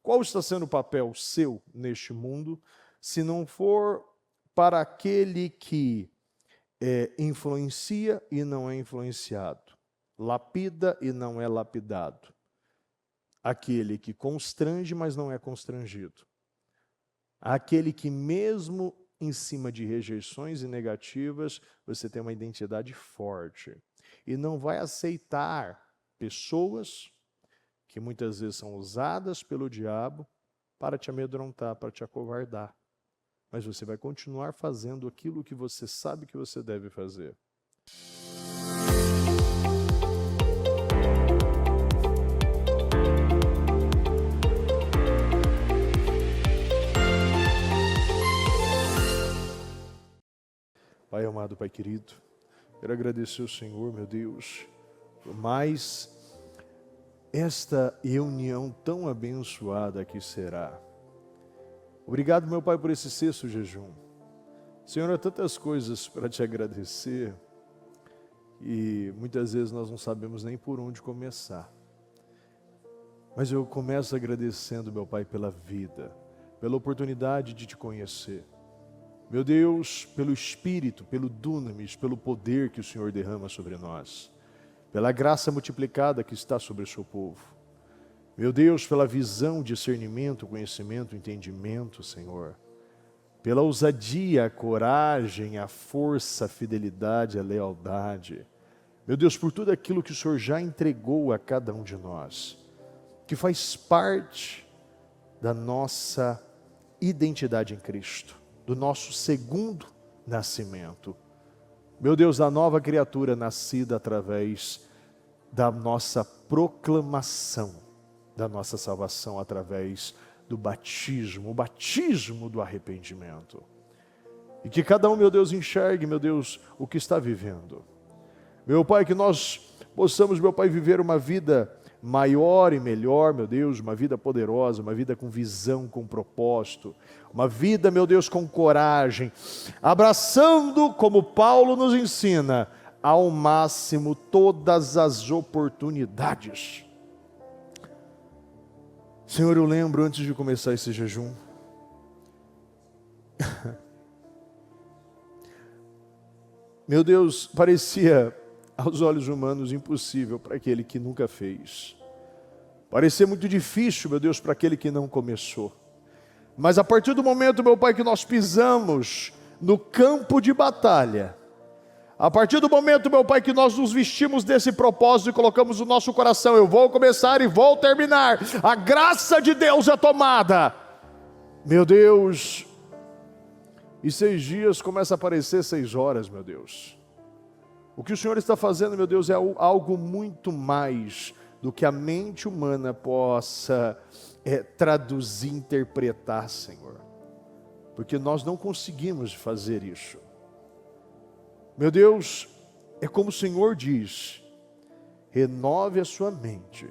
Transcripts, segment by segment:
Qual está sendo o papel seu neste mundo, se não for para aquele que influencia e não é influenciado, lapida e não é lapidado, aquele que constrange, mas não é constrangido, aquele que mesmo em cima de rejeições e negativas, você tem uma identidade forte e não vai aceitar pessoas que muitas vezes são usadas pelo diabo para te amedrontar, para te acovardar. Mas você vai continuar fazendo aquilo que você sabe que você deve fazer. Pai amado, Pai querido, quero agradecer ao Senhor, meu Deus, por mais esta reunião tão abençoada que será. Obrigado, meu Pai, por esse sexto jejum. Senhor, há tantas coisas para te agradecer e muitas vezes nós não sabemos nem por onde começar. Mas eu começo agradecendo, meu Pai, pela vida, pela oportunidade de te conhecer. Meu Deus, pelo Espírito, pelo Dunamis, pelo poder que o Senhor derrama sobre nós, pela graça multiplicada que está sobre o seu povo. Meu Deus, pela visão, discernimento, conhecimento, entendimento, Senhor. Pela ousadia, a coragem, a força, a fidelidade, a lealdade. Meu Deus, por tudo aquilo que o Senhor já entregou a cada um de nós, que faz parte da nossa identidade em Cristo, do nosso segundo nascimento. Meu Deus, da nova criatura nascida através da nossa proclamação, da nossa salvação através do batismo, o batismo do arrependimento. E que cada um, meu Deus, enxergue, meu Deus, o que está vivendo. Meu Pai, que nós possamos, meu Pai, viver uma vida maior e melhor, meu Deus, uma vida poderosa, uma vida com visão, com propósito, uma vida, meu Deus, com coragem, abraçando, como Paulo nos ensina, ao máximo todas as oportunidades. Senhor, eu lembro antes de começar esse jejum, meu Deus, parecia aos olhos humanos impossível para aquele que nunca fez. Parecia muito difícil, meu Deus, para aquele que não começou. Mas a partir do momento, meu Pai, que nós pisamos no campo de batalha, a partir do momento, meu Pai, que nós nos vestimos desse propósito e colocamos o nosso coração, eu vou começar e vou terminar, a graça de Deus é tomada. Meu Deus, e 6 dias começa a aparecer 6 horas, meu Deus. O que o Senhor está fazendo, meu Deus, é algo muito mais do que a mente humana possa traduzir, interpretar, Senhor. Porque nós não conseguimos fazer isso. Meu Deus, é como o Senhor diz, renove a sua mente,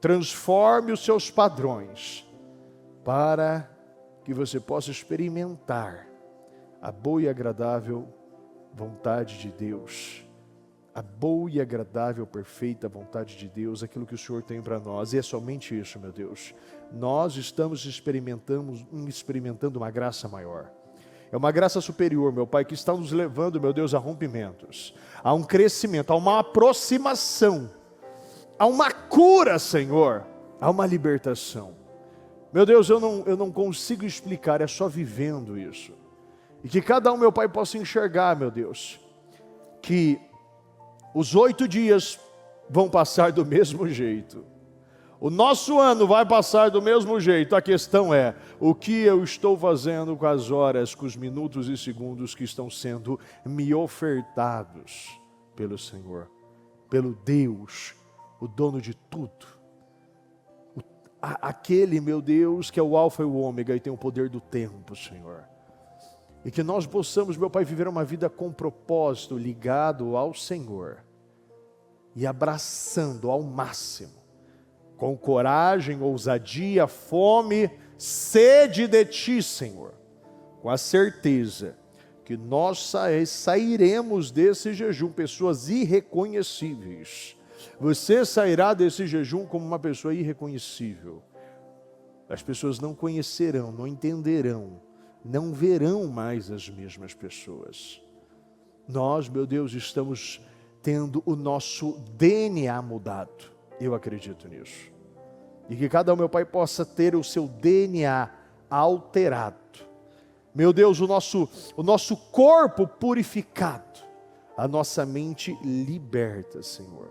transforme os seus padrões, para que você possa experimentar a boa e agradável vontade de Deus, a boa e agradável, perfeita vontade de Deus, aquilo que o Senhor tem para nós. E é somente isso, meu Deus. Nós estamos experimentando uma graça maior. É uma graça superior, meu Pai, que está nos levando, meu Deus, a rompimentos, a um crescimento, a uma aproximação, a uma cura, Senhor, a uma libertação. Meu Deus, eu não consigo explicar, é só vivendo isso. E que cada um, meu Pai, possa enxergar, meu Deus, que os 8 dias vão passar do mesmo jeito. O nosso ano vai passar do mesmo jeito. A questão é, o que eu estou fazendo com as horas, com os minutos e segundos que estão sendo me ofertados pelo Senhor, pelo Deus, o dono de tudo. Aquele, meu Deus, que é o alfa e o ômega e tem o poder do tempo, Senhor. E que nós possamos, meu Pai, viver uma vida com propósito, ligado ao Senhor. E abraçando ao máximo, com coragem, ousadia, fome, sede de Ti, Senhor. Com a certeza que nós sairemos desse jejum pessoas irreconhecíveis. Você sairá desse jejum como uma pessoa irreconhecível. As pessoas não conhecerão, não entenderão, não verão mais as mesmas pessoas. Nós, meu Deus, estamos tendo o nosso DNA mudado. Eu acredito nisso. E que cada um, meu Pai, possa ter o seu DNA alterado. Meu Deus, o nosso corpo purificado. A nossa mente liberta, Senhor.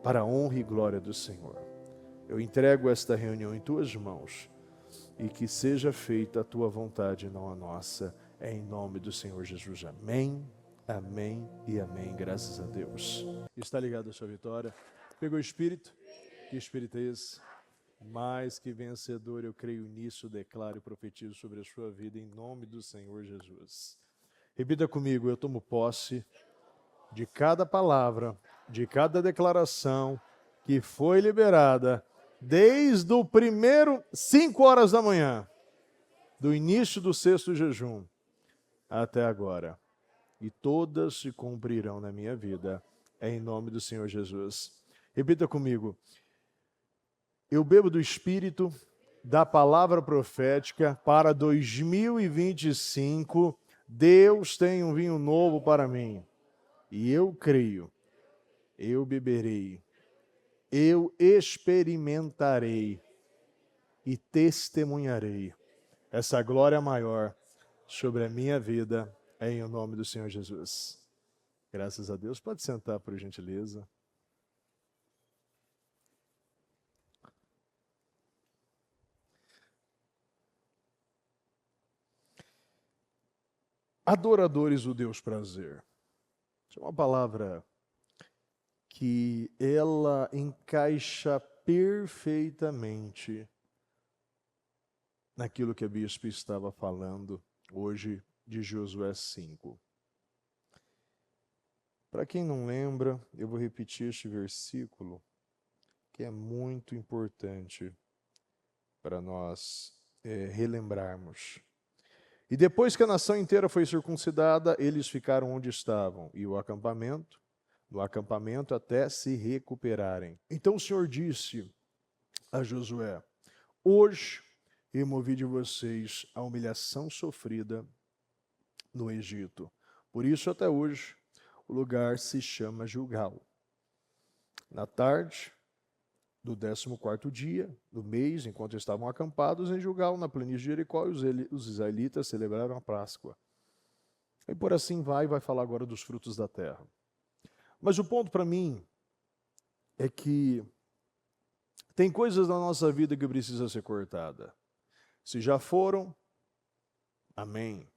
Para a honra e glória do Senhor. Eu entrego esta reunião em Tuas mãos. E que seja feita a Tua vontade, não a nossa. Em nome do Senhor Jesus. Amém, amém e amém. Graças a Deus. Está ligado a sua vitória? Pegou o Espírito? Que Espírito é esse? Mais que vencedor, eu creio nisso, declaro e profetizo sobre a sua vida em nome do Senhor Jesus. Repita comigo, eu tomo posse de cada palavra, de cada declaração que foi liberada desde o primeiro 5 horas da manhã, do início do 6º jejum até agora. E todas se cumprirão na minha vida, em nome do Senhor Jesus. Repita comigo. Eu bebo do Espírito da palavra profética para 2025. Deus tem um vinho novo para mim. E eu creio, eu beberei, eu experimentarei e testemunharei essa glória maior sobre a minha vida, em nome do Senhor Jesus. Graças a Deus. Pode sentar, por gentileza. Adoradores do Deus prazer. Isso é uma palavra que ela encaixa perfeitamente naquilo que a bispa estava falando hoje de Josué 5. Para quem não lembra, eu vou repetir este versículo, que é muito importante para nós relembrarmos. E depois que a nação inteira foi circuncidada, eles ficaram onde estavam, e no acampamento até se recuperarem. Então o Senhor disse a Josué: hoje removi de vocês a humilhação sofrida no Egito. Por isso até hoje o lugar se chama Gilgal. Na tarde do 14º dia do mês, enquanto estavam acampados em Gilgal, na planície de Jericó, os israelitas celebraram a Páscoa. E por assim vai falar agora dos frutos da terra. Mas o ponto para mim é que tem coisas na nossa vida que precisa ser cortada. Se já foram, amém.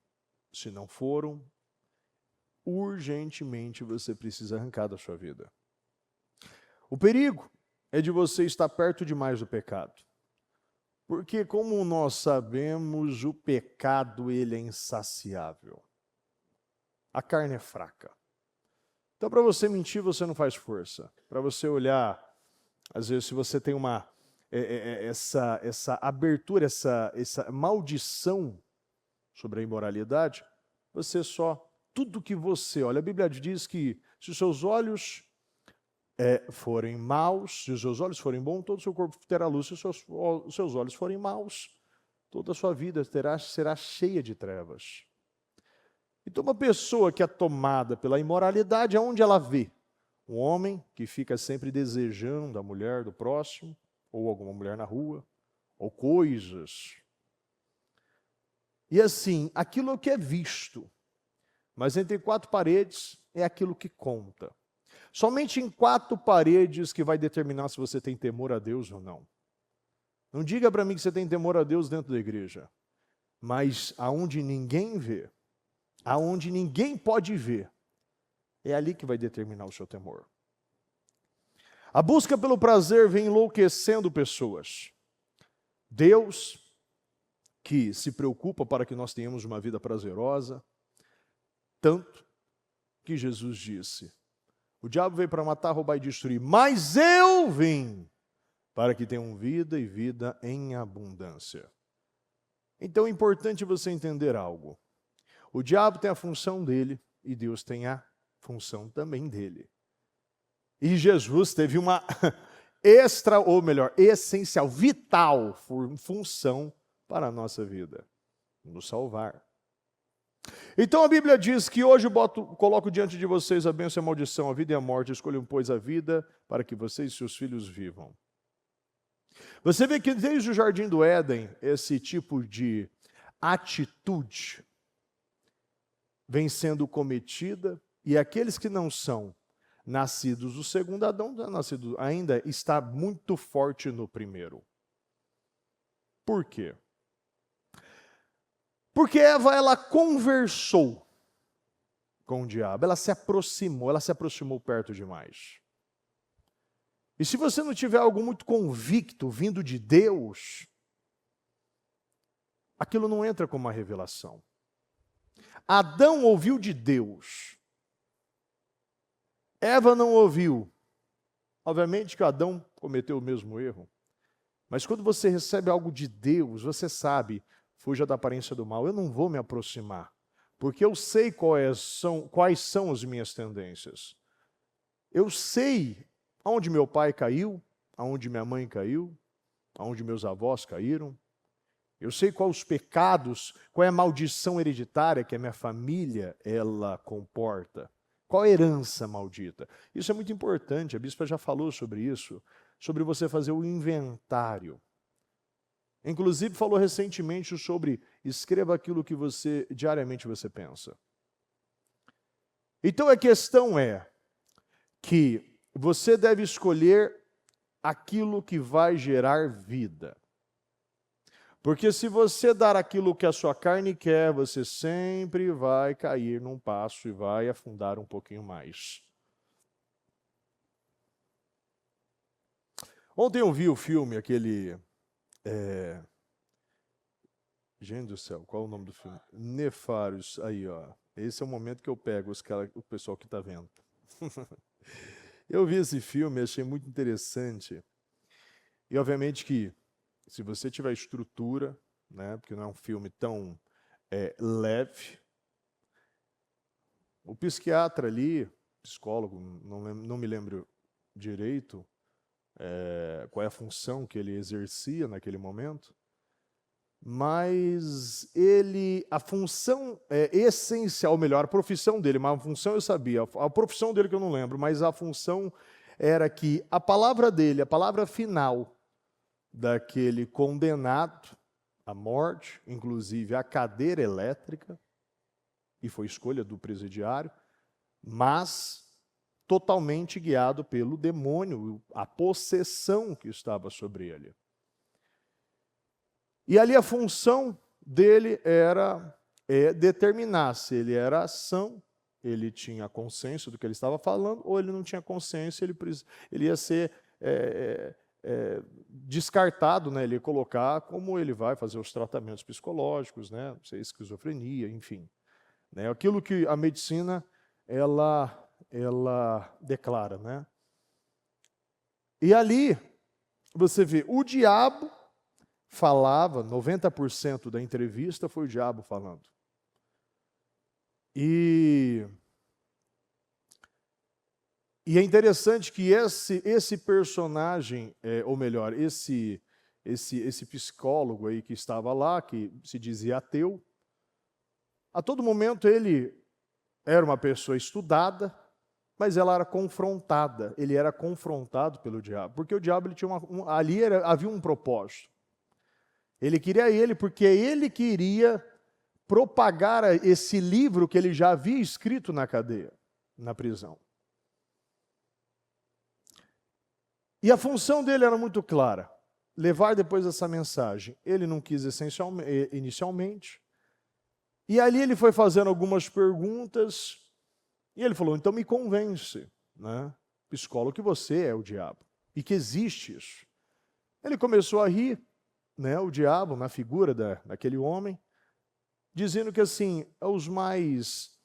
Se não foram, urgentemente você precisa arrancar da sua vida. O perigo é de você estar perto demais do pecado. Porque, como nós sabemos, o pecado ele é insaciável. A carne é fraca. Então, para você mentir, você não faz força. Para você olhar, às vezes, se você tem essa abertura, essa maldição sobre a imoralidade, você só, tudo que você olha, a Bíblia diz que se os seus olhos forem maus, se os seus olhos forem bons, todo o seu corpo terá luz. Se os seus olhos forem maus, toda a sua vida será cheia de trevas. Então uma pessoa que é tomada pela imoralidade, aonde ela vê? Um homem que fica sempre desejando a mulher do próximo, ou alguma mulher na rua, ou coisas. E assim, aquilo que é visto, mas entre 4 paredes é aquilo que conta. Somente em 4 paredes que vai determinar se você tem temor a Deus ou não. Não diga para mim que você tem temor a Deus dentro da igreja, mas aonde ninguém vê, aonde ninguém pode ver, é ali que vai determinar o seu temor. A busca pelo prazer vem enlouquecendo pessoas. Deus, que se preocupa para que nós tenhamos uma vida prazerosa, tanto que Jesus disse: o diabo veio para matar, roubar e destruir, mas eu vim para que tenham vida e vida em abundância. Então é importante você entender algo. O diabo tem a função dele e Deus tem a função também dele. E Jesus teve essencial, vital função para a nossa vida, nos salvar. Então a Bíblia diz que hoje eu coloco diante de vocês a bênção e a maldição, a vida e a morte. Escolham, pois, a vida para que vocês e seus filhos vivam. Você vê que desde o Jardim do Éden, esse tipo de atitude vem sendo cometida, e aqueles que não são nascidos do segundo Adão, ainda está muito forte no primeiro. Por quê? Porque Eva, ela conversou com o diabo, ela se aproximou perto demais. E se você não tiver algo muito convicto vindo de Deus, aquilo não entra como uma revelação. Adão ouviu de Deus. Eva não ouviu. Obviamente que Adão cometeu o mesmo erro. Mas quando você recebe algo de Deus, você sabe, fuja da aparência do mal, eu não vou me aproximar, porque eu sei quais são as minhas tendências. Eu sei aonde meu pai caiu, aonde minha mãe caiu, aonde meus avós caíram. Eu sei quais os pecados, qual é a maldição hereditária que a minha família ela comporta. Qual a herança maldita? Isso é muito importante, a bispa já falou sobre isso, sobre você fazer o inventário. Inclusive falou recentemente sobre escreva aquilo que diariamente você pensa. Então a questão é que você deve escolher aquilo que vai gerar vida. Porque se você dar aquilo que a sua carne quer, você sempre vai cair num passo e vai afundar um pouquinho mais. Ontem eu vi o filme, aquele... Gente do céu, qual é o nome do filme? Nefários. Aí, ó. Esse é o momento que eu pego o pessoal que está vendo. Eu vi esse filme, achei muito interessante. E obviamente que se você tiver estrutura, né, porque não é um filme tão leve, o psiquiatra ali, psicólogo, não me lembro direito qual é a função que ele exercia naquele momento, mas a função essencial, ou melhor, a profissão dele, mas a função eu sabia, a profissão dele que eu não lembro, mas a função era que a palavra dele, a palavra final daquele condenado à morte, inclusive à cadeira elétrica, e foi escolha do presidiário, mas totalmente guiado pelo demônio, a possessão que estava sobre ele. E ali a função dele era determinar se ele era ação, ele tinha consciência do que ele estava falando, ou ele não tinha consciência, ele ia ser descartado, né? Ele ia colocar como ele vai fazer os tratamentos psicológicos, né? Não sei, esquizofrenia, enfim. Né? Aquilo que a medicina ela declara, né? E ali você vê, o diabo falava, 90% da entrevista foi o diabo falando. E é interessante que esse personagem, ou melhor, esse psicólogo aí que estava lá, que se dizia ateu, a todo momento ele era uma pessoa estudada, mas ela era confrontada, ele era confrontado pelo diabo, porque o diabo ele tinha havia um propósito. Ele queria porque ele queria propagar esse livro que ele já havia escrito na cadeia, na prisão. E a função dele era muito clara, levar depois essa mensagem. Ele não quis inicialmente, e ali ele foi fazendo algumas perguntas, e ele falou, então me convence, né? Psicólogo, que você é o diabo, e que existe isso. Ele começou a rir, né, o diabo, na figura daquele homem, dizendo que assim, os mais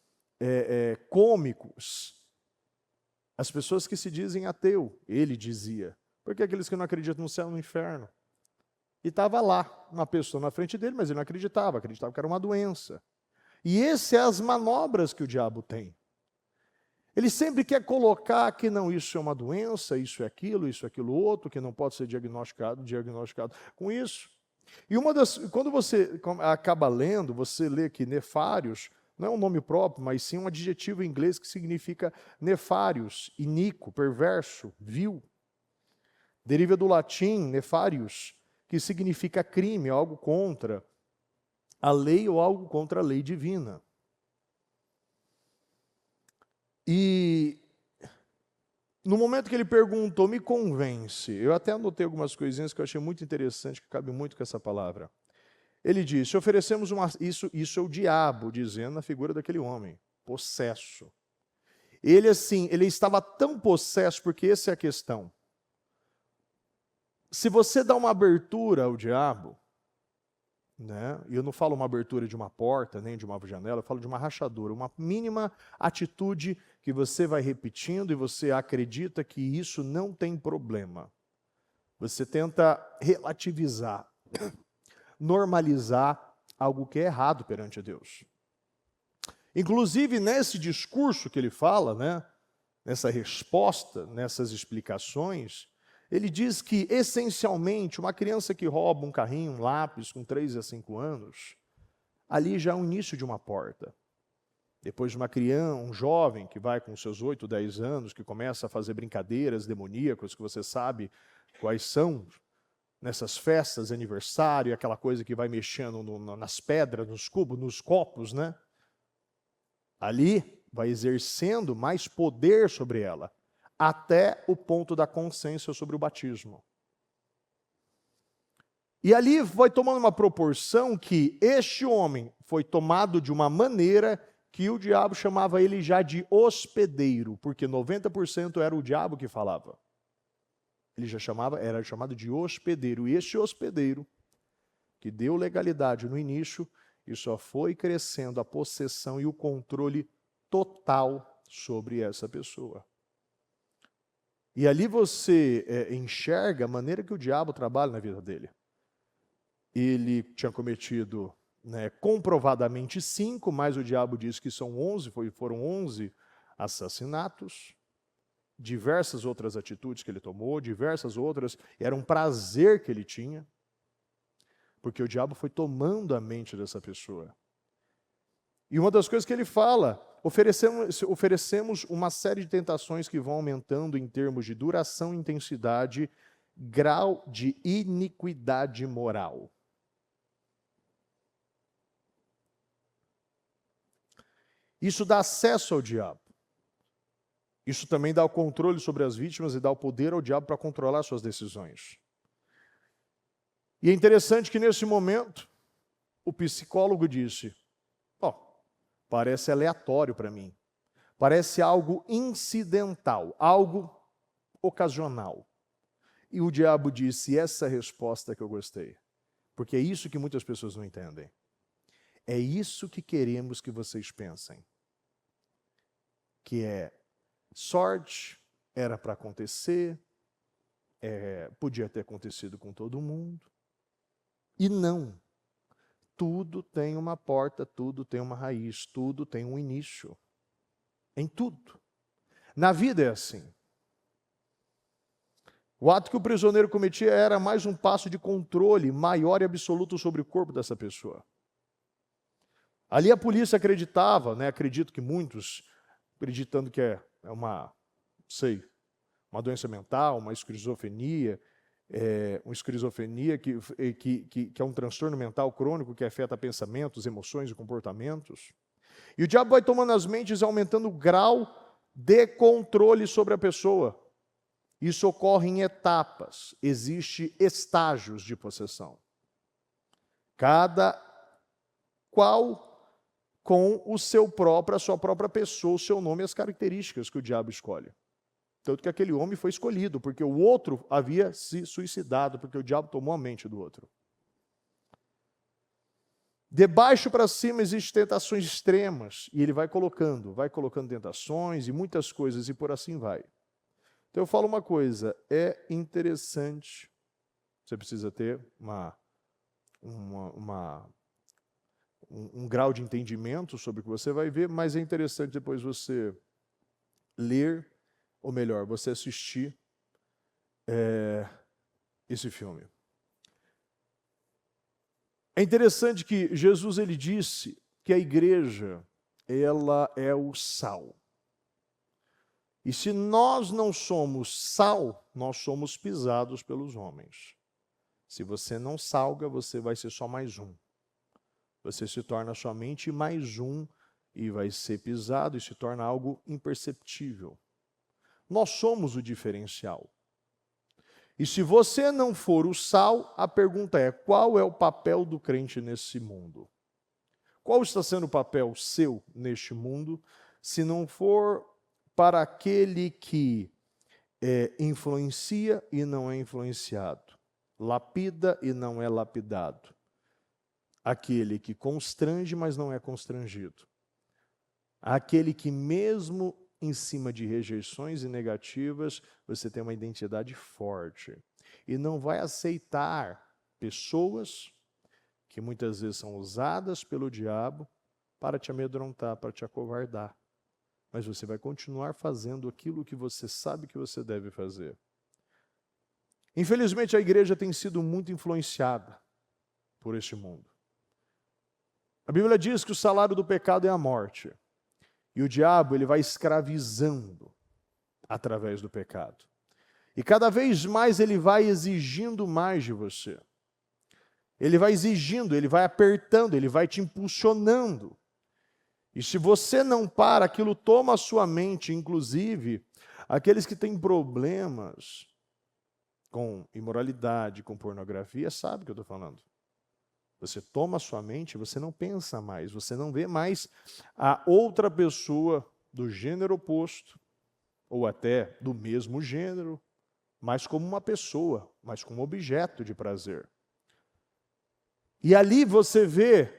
cômicos, as pessoas que se dizem ateu, ele dizia, porque aqueles que não acreditam no céu e no inferno. E estava lá, uma pessoa na frente dele, mas ele não acreditava que era uma doença. E essas são as manobras que o diabo tem. Ele sempre quer colocar que não, isso é uma doença, isso é aquilo outro, que não pode ser diagnosticado com isso. E quando você acaba lendo, você lê que nefários não é um nome próprio, mas sim um adjetivo em inglês que significa nefários, iníquo, perverso, vil. Deriva do latim nefarius, que significa crime, algo contra a lei ou algo contra a lei divina. E no momento que ele perguntou, me convence, eu até anotei algumas coisinhas que eu achei muito interessante, que cabe muito com essa palavra. Ele disse, oferecemos isso é o diabo, dizendo na figura daquele homem, possesso. Ele estava tão possesso, porque essa é a questão. Se você dá uma abertura ao diabo, né? E eu não falo uma abertura de uma porta, nem de uma janela, eu falo de uma rachadura, uma mínima atitude que você vai repetindo e você acredita que isso não tem problema. Você tenta relativizar, normalizar algo que é errado perante Deus. Inclusive, nesse discurso que ele fala, né? Nessa resposta, nessas explicações, ele diz que, essencialmente, uma criança que rouba um carrinho, um lápis, com 3 a 5 anos, ali já é o início de uma porta. Depois de uma criança, um jovem que vai com seus 8, 10 anos, que começa a fazer brincadeiras demoníacas, que você sabe quais são, nessas festas, aniversário, aquela coisa que vai mexendo nas pedras, nos cubos, nos copos, né? Ali vai exercendo mais poder sobre ela, até o ponto da consciência sobre o batismo. E ali vai tomando uma proporção que este homem foi tomado de uma maneira que o diabo chamava ele já de hospedeiro, porque 90% era o diabo que falava. Ele já era chamado de hospedeiro. E este hospedeiro, que deu legalidade no início, e só foi crescendo a possessão e o controle total sobre essa pessoa. E ali você enxerga a maneira que o diabo trabalha na vida dele. Ele tinha cometido, né, comprovadamente 5, mas o diabo diz que foram 11 assassinatos, diversas outras atitudes que ele tomou, diversas outras, era um prazer que ele tinha, porque o diabo foi tomando a mente dessa pessoa. E uma das coisas que ele fala, oferecemos uma série de tentações que vão aumentando em termos de duração, intensidade, grau de iniquidade moral. Isso dá acesso ao diabo. Isso também dá o controle sobre as vítimas e dá o poder ao diabo para controlar suas decisões. E é interessante que nesse momento, o psicólogo disse, parece aleatório para mim. Parece algo incidental, algo ocasional. E o diabo disse, essa resposta que eu gostei. Porque é isso que muitas pessoas não entendem. É isso que queremos que vocês pensem. Que é sorte, era para acontecer, podia ter acontecido com todo mundo. E não. Tudo tem uma porta, tudo tem uma raiz, tudo tem um início. Em tudo. Na vida é assim. O ato que o prisioneiro cometia era mais um passo de controle maior e absoluto sobre o corpo dessa pessoa. Ali a polícia acreditava, né, acredito que muitos, acreditando que é uma doença mental, uma esquizofrenia, que é um transtorno mental crônico que afeta pensamentos, emoções e comportamentos. E o diabo vai tomando as mentes e aumentando o grau de controle sobre a pessoa. Isso ocorre em etapas, existe estágios de possessão. Cada qual com a sua própria pessoa, o seu nome e as características que o diabo escolhe. Tanto que aquele homem foi escolhido, porque o outro havia se suicidado, porque o diabo tomou a mente do outro. De baixo para cima existem tentações extremas, e ele vai colocando tentações e muitas coisas, e por assim vai. Então eu falo uma coisa, é interessante, você precisa ter um grau de entendimento sobre o que você vai ver, mas é interessante depois você ler, ou melhor, você assistir esse filme. É interessante que Jesus ele disse que a igreja ela é o sal. E se nós não somos sal, nós somos pisados pelos homens. Se você não salga, você vai ser só mais um. Você se torna somente mais um e vai ser pisado e se torna algo imperceptível. Nós somos o diferencial. E se você não for o sal, a pergunta é: qual é o papel do crente nesse mundo? Qual está sendo o papel seu neste mundo, se não for para aquele que influencia e não é influenciado, lapida e não é lapidado, aquele que constrange, mas não é constrangido, aquele que mesmo em cima de rejeições e negativas, você tem uma identidade forte e não vai aceitar pessoas que muitas vezes são usadas pelo diabo para te amedrontar, para te acovardar. Mas você vai continuar fazendo aquilo que você sabe que você deve fazer. Infelizmente, a igreja tem sido muito influenciada por este mundo. A Bíblia diz que o salário do pecado é a morte. E o diabo ele vai escravizando através do pecado. E cada vez mais ele vai exigindo mais de você. Ele vai exigindo, ele vai apertando, ele vai te impulsionando. E se você não para, aquilo toma a sua mente, inclusive aqueles que têm problemas com imoralidade, com pornografia, sabe o que eu estou falando. Você toma a sua mente, você não pensa mais, você não vê mais a outra pessoa do gênero oposto, ou até do mesmo gênero, mas como uma pessoa, mas como objeto de prazer. E ali você vê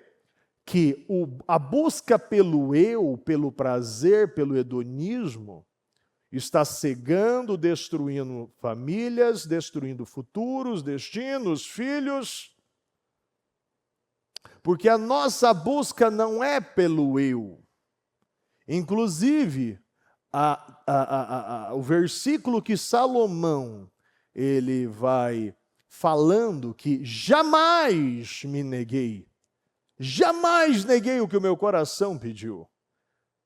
que a busca pelo eu, pelo prazer, pelo hedonismo, está cegando, destruindo famílias, destruindo futuros, destinos, filhos. Porque a nossa busca não é pelo eu. Inclusive, o versículo que Salomão ele vai falando que jamais me neguei. Jamais neguei o que o meu coração pediu.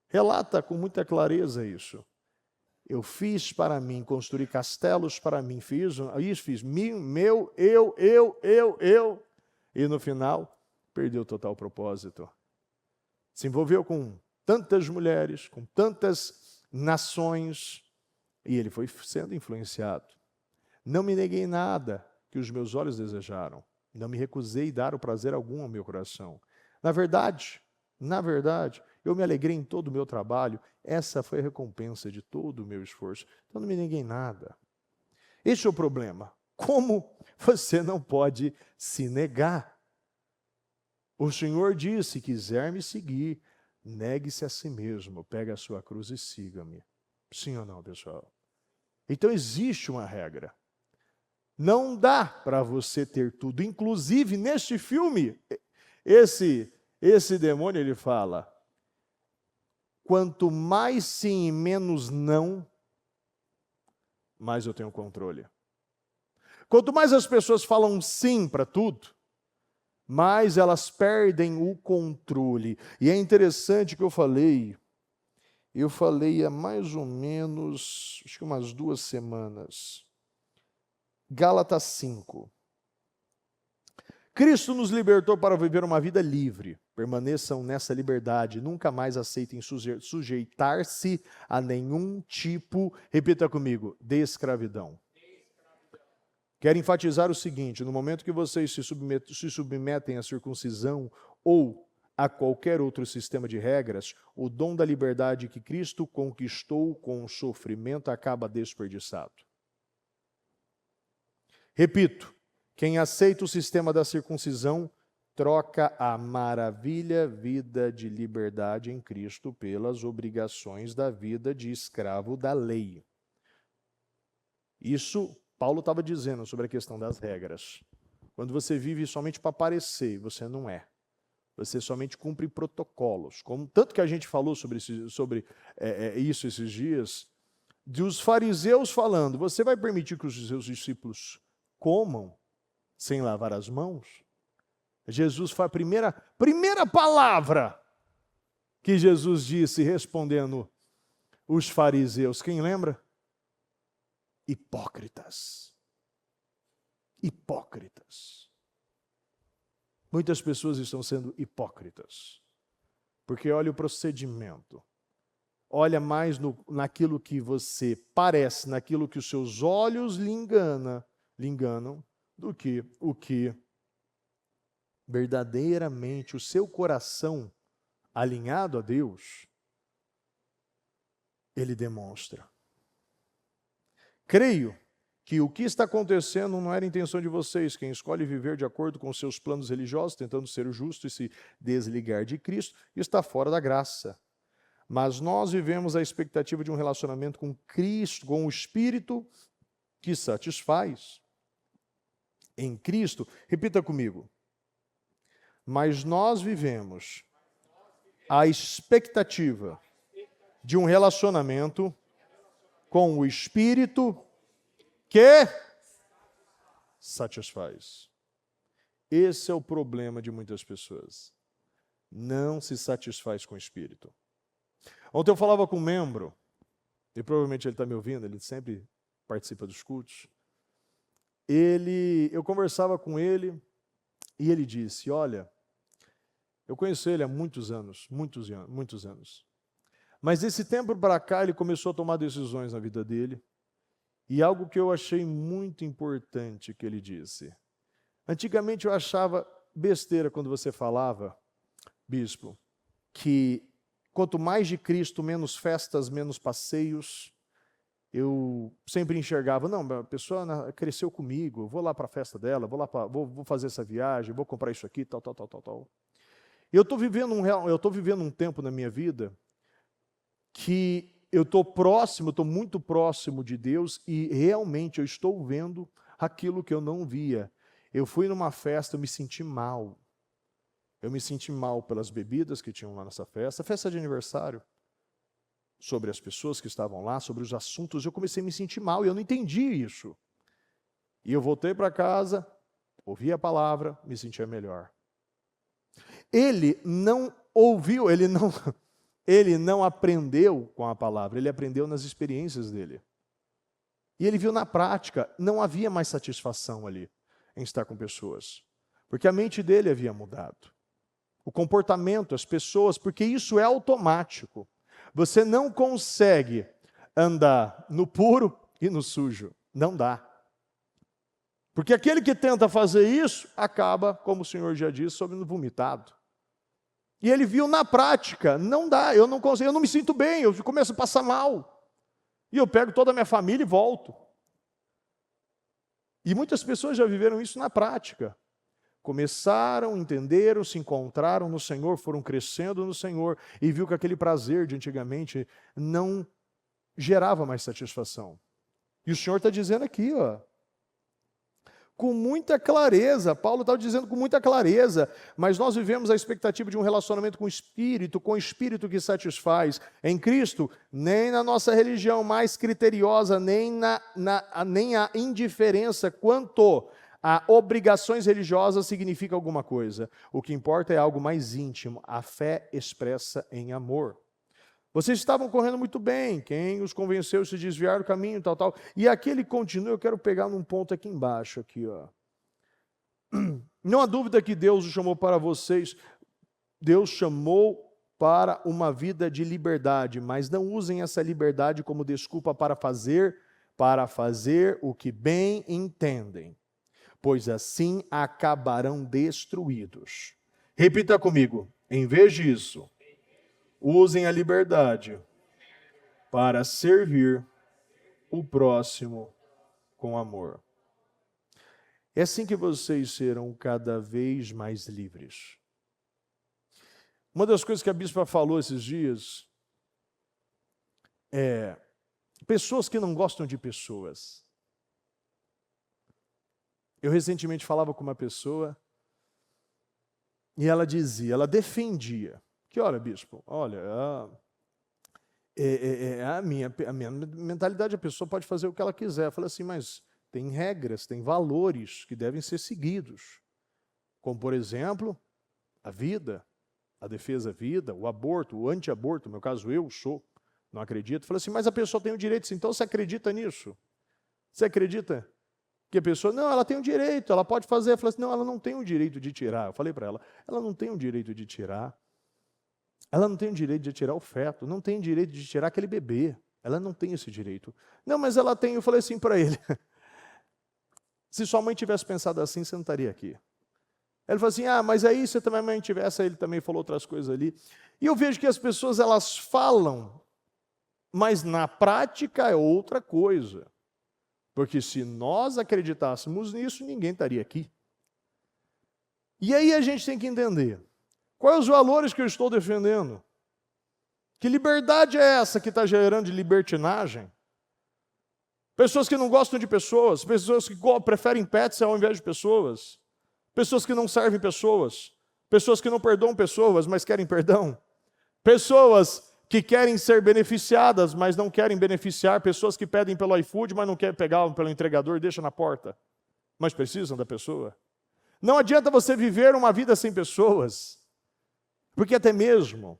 Relata com muita clareza isso. Eu fiz para mim, construí castelos para mim, fiz meu, eu. E no final, perdeu o total propósito. Se envolveu com tantas mulheres, com tantas nações, e ele foi sendo influenciado. Não me neguei nada que os meus olhos desejaram. Não me recusei dar o prazer algum ao meu coração. Na verdade, eu me alegrei em todo o meu trabalho. Essa foi a recompensa de todo o meu esforço. Então não me neguei nada. Esse é o problema. Como você não pode se negar? O Senhor diz, se quiser me seguir, negue-se a si mesmo, pegue a sua cruz e siga-me. Sim ou não, pessoal? Então existe uma regra. Não dá para você ter tudo. Inclusive, neste filme, esse demônio, ele fala, quanto mais sim e menos não, mais eu tenho controle. Quanto mais as pessoas falam sim para tudo, mais elas perdem o controle. E é interessante que eu falei há mais ou menos, acho que umas 2 semanas, Gálatas 5. Cristo nos libertou para viver uma vida livre. Permaneçam nessa liberdade, nunca mais aceitem sujeitar-se a nenhum tipo, repita comigo, de escravidão. Quero enfatizar o seguinte, no momento que vocês se submetem à circuncisão ou a qualquer outro sistema de regras, o dom da liberdade que Cristo conquistou com o sofrimento acaba desperdiçado. Repito, quem aceita o sistema da circuncisão troca a maravilha vida de liberdade em Cristo pelas obrigações da vida de escravo da lei. Isso Paulo estava dizendo sobre a questão das regras. Quando você vive somente para parecer, você não é. Você somente cumpre protocolos. Tanto que a gente falou sobre isso esses dias, de os fariseus falando, você vai permitir que os seus discípulos comam sem lavar as mãos? Jesus foi a primeira palavra que Jesus disse respondendo os fariseus. Quem lembra? Hipócritas. Hipócritas. Muitas pessoas estão sendo hipócritas, porque olha o procedimento, olha mais naquilo que você parece, naquilo que os seus olhos lhe enganam, do que o que verdadeiramente o seu coração alinhado a Deus, ele demonstra. Creio que o que está acontecendo não era a intenção de vocês. Quem escolhe viver de acordo com os seus planos religiosos, tentando ser justo e se desligar de Cristo, está fora da graça. Mas nós vivemos a expectativa de um relacionamento com Cristo, com o Espírito que satisfaz. Em Cristo, repita comigo. Mas nós vivemos a expectativa de um relacionamento com o Espírito que satisfaz. Esse é o problema de muitas pessoas. Não se satisfaz com o Espírito. Ontem eu falava com um membro, e provavelmente ele está me ouvindo, ele sempre participa dos cultos. Eu conversava com ele e ele disse, olha, eu conheço ele há muitos anos. Mas desse tempo para cá ele começou a tomar decisões na vida dele. E algo que eu achei muito importante que ele disse. Antigamente eu achava besteira quando você falava, bispo, que quanto mais de Cristo, menos festas, menos passeios. Eu sempre enxergava, não, a pessoa cresceu comigo, eu vou lá para a festa dela, vou fazer essa viagem, vou comprar isso aqui, tal. Eu estou vivendo um tempo na minha vida que eu estou muito próximo de Deus e realmente eu estou vendo aquilo que eu não via. Eu fui numa festa, eu me senti mal. Eu me senti mal pelas bebidas que tinham lá nessa festa de aniversário, sobre as pessoas que estavam lá, sobre os assuntos. Eu comecei a me sentir mal e eu não entendi isso. E eu voltei para casa, ouvi a palavra, me sentia melhor. Ele não ouviu, ele não aprendeu com a palavra, ele aprendeu nas experiências dele. E ele viu na prática, não havia mais satisfação ali em estar com pessoas. Porque a mente dele havia mudado. O comportamento, as pessoas, porque isso é automático. Você não consegue andar no puro e no sujo. Não dá. Porque aquele que tenta fazer isso, acaba, como o Senhor já disse, sendo vomitado. E ele viu na prática, não dá, eu não consigo, eu não me sinto bem, eu começo a passar mal. E eu pego toda a minha família e volto. E muitas pessoas já viveram isso na prática. Começaram, entenderam, se encontraram no Senhor, foram crescendo no Senhor e viu que aquele prazer de antigamente não gerava mais satisfação. E o Senhor está dizendo aqui, com muita clareza, Paulo está dizendo com muita clareza, mas nós vivemos a expectativa de um relacionamento com o Espírito que satisfaz. Em Cristo, nem na nossa religião mais criteriosa, nem a indiferença quanto a obrigações religiosas significa alguma coisa. O que importa é algo mais íntimo, a fé expressa em amor. Vocês estavam correndo muito bem, quem os convenceu a se desviar do caminho, tal. E aqui ele continua, eu quero pegar num ponto aqui embaixo, aqui, Não há dúvida que Deus o chamou para vocês, Deus chamou para uma vida de liberdade, mas não usem essa liberdade como desculpa para fazer o que bem entendem, pois assim acabarão destruídos. Repita comigo, em vez disso, usem a liberdade para servir o próximo com amor. É assim que vocês serão cada vez mais livres. Uma das coisas que a bispa falou esses dias é pessoas que não gostam de pessoas. Eu recentemente falava com uma pessoa E ela dizia, ela defendia, que olha, bispo, olha, a minha mentalidade, a pessoa pode fazer o que ela quiser. Eu falei assim, mas tem regras, tem valores que devem ser seguidos. Como, por exemplo, a vida, a defesa da vida, o aborto, o anti-aborto, no meu caso eu não acredito. Eu falei assim, mas a pessoa tem o direito, então você acredita nisso? Você acredita que a pessoa, não, ela tem o direito, ela pode fazer. Eu falei assim, não, ela não tem o direito de tirar. Eu falei para ela não tem o direito de tirar. Ela não tem o direito de tirar o feto, não tem o direito de tirar aquele bebê. Ela não tem esse direito. Não, mas ela tem. Eu falei assim para ele, se sua mãe tivesse pensado assim, você não estaria aqui. Ele falou assim, mas aí se também a mãe tivesse, aí ele também falou outras coisas ali. E eu vejo que as pessoas, elas falam, mas na prática é outra coisa. Porque se nós acreditássemos nisso, ninguém estaria aqui. E aí a gente tem que entender, quais os valores que eu estou defendendo? Que liberdade é essa que está gerando de libertinagem? Pessoas que não gostam de pessoas, pessoas que preferem pets ao invés de pessoas, pessoas que não servem pessoas, pessoas que não perdoam pessoas, mas querem perdão, pessoas que querem ser beneficiadas, mas não querem beneficiar, pessoas que pedem pelo iFood, mas não querem pegar pelo entregador, deixa na porta, mas precisam da pessoa. Não adianta você viver uma vida sem pessoas, porque até mesmo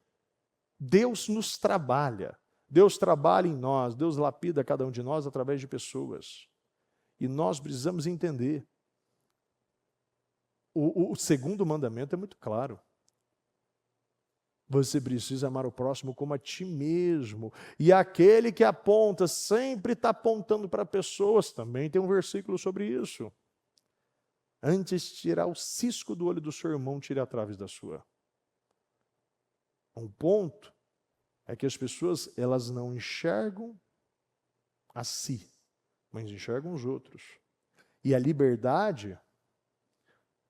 Deus nos trabalha, Deus trabalha em nós, Deus lapida cada um de nós através de pessoas. E nós precisamos entender. O segundo mandamento é muito claro. Você precisa amar o próximo como a ti mesmo. E aquele que aponta, sempre está apontando para pessoas. Também tem um versículo sobre isso. Antes de tirar o cisco do olho do seu irmão, tire a trave da sua. Um ponto é que as pessoas, elas não enxergam a si, mas enxergam os outros. E a liberdade,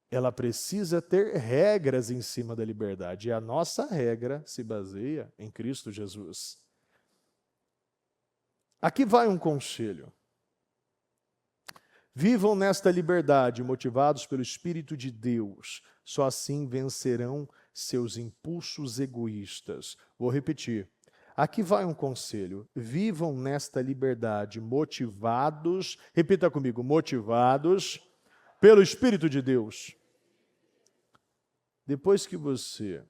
ela precisa ter regras em cima da liberdade. E a nossa regra se baseia em Cristo Jesus. Aqui vai um conselho. Vivam nesta liberdade, motivados pelo Espírito de Deus. Só assim vencerão seus impulsos egoístas. Vou repetir. Aqui vai um conselho. Vivam nesta liberdade, motivados, repita comigo, motivados pelo Espírito de Deus. Depois que você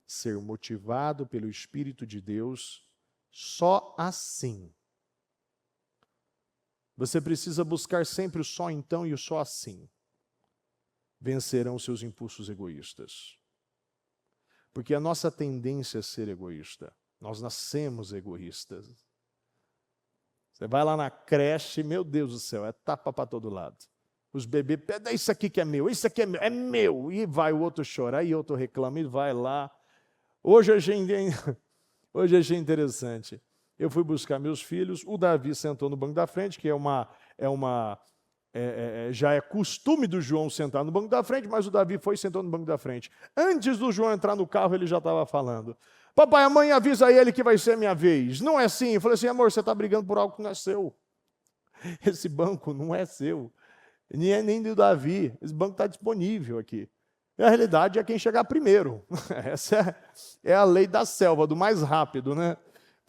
ser motivado pelo Espírito de Deus, só assim. Você precisa buscar sempre o só então e o só assim. Vencerão seus impulsos egoístas. Porque a nossa tendência é ser egoísta. Nós nascemos egoístas. Você vai lá na creche, meu Deus do céu, é tapa para todo lado. Os bebês pedem, isso aqui que é meu, isso aqui é meu. E vai o outro chorar, e o outro reclama, e vai lá. Hoje achei interessante. Eu fui buscar meus filhos, o Davi sentou no banco da frente, que já é costume do João sentar no banco da frente, mas o Davi foi e sentou no banco da frente. Antes do João entrar no carro, ele já estava falando. Papai, a mãe avisa ele que vai ser a minha vez. Não é assim. Eu falei assim, amor, você está brigando por algo que não é seu. Esse banco não é seu. Nem do Davi. Esse banco está disponível aqui. E a realidade é quem chegar primeiro. Essa é a lei da selva, do mais rápido, né?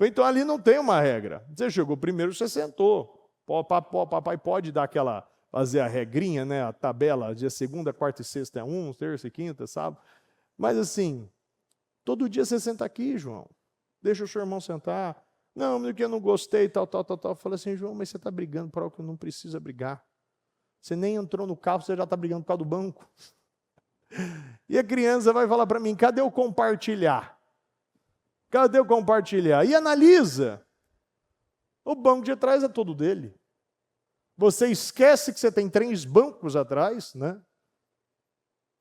Então ali não tem uma regra. Você chegou primeiro, você sentou. Papai pode dar fazer a regrinha, né? A tabela, dia segunda, quarta e sexta é 1, terça e quinta, sabe? Mas assim, todo dia você senta aqui, João. Deixa o seu irmão sentar. Não, porque eu não gostei, tal. Eu falei assim, João, mas você está brigando por algo que não precisa brigar. Você nem entrou no carro, você já está brigando por causa do banco. E a criança vai falar para mim, cadê o compartilhar? Cadê o compartilhar? E analisa. O banco de trás é todo dele. Você esquece que você tem 3 bancos atrás, né?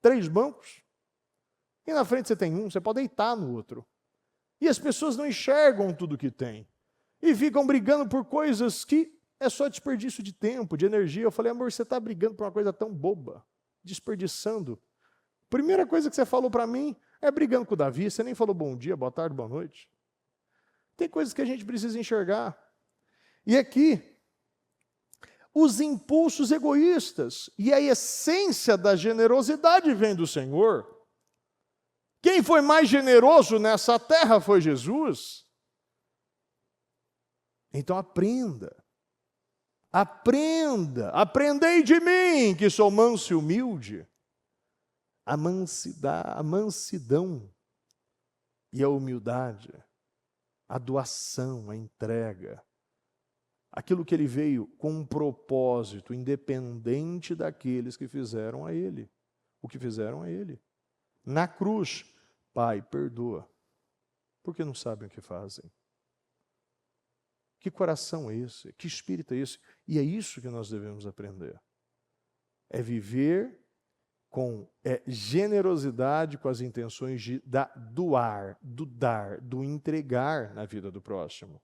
3 bancos. E na frente você tem um, você pode deitar no outro. E as pessoas não enxergam tudo que tem. E ficam brigando por coisas que é só desperdício de tempo, de energia. Eu falei, amor, você está brigando por uma coisa tão boba, desperdiçando. Primeira coisa que você falou para mim é brigando com o Davi. Você nem falou bom dia, boa tarde, boa noite. Tem coisas que a gente precisa enxergar. E aqui, os impulsos egoístas. E a essência da generosidade vem do Senhor. Quem foi mais generoso nessa terra foi Jesus. Então aprenda. Aprenda. Aprendei de mim, que sou manso e humilde. A mansidão e a humildade, a doação, a entrega. Aquilo que ele veio com um propósito, independente daqueles que fizeram a ele. O que fizeram a ele. Na cruz, Pai, perdoa, porque não sabem o que fazem. Que coração é esse? Que espírito é esse? E é isso que nós devemos aprender. É viver com generosidade, com as intenções de doar, do dar, do entregar na vida do próximo.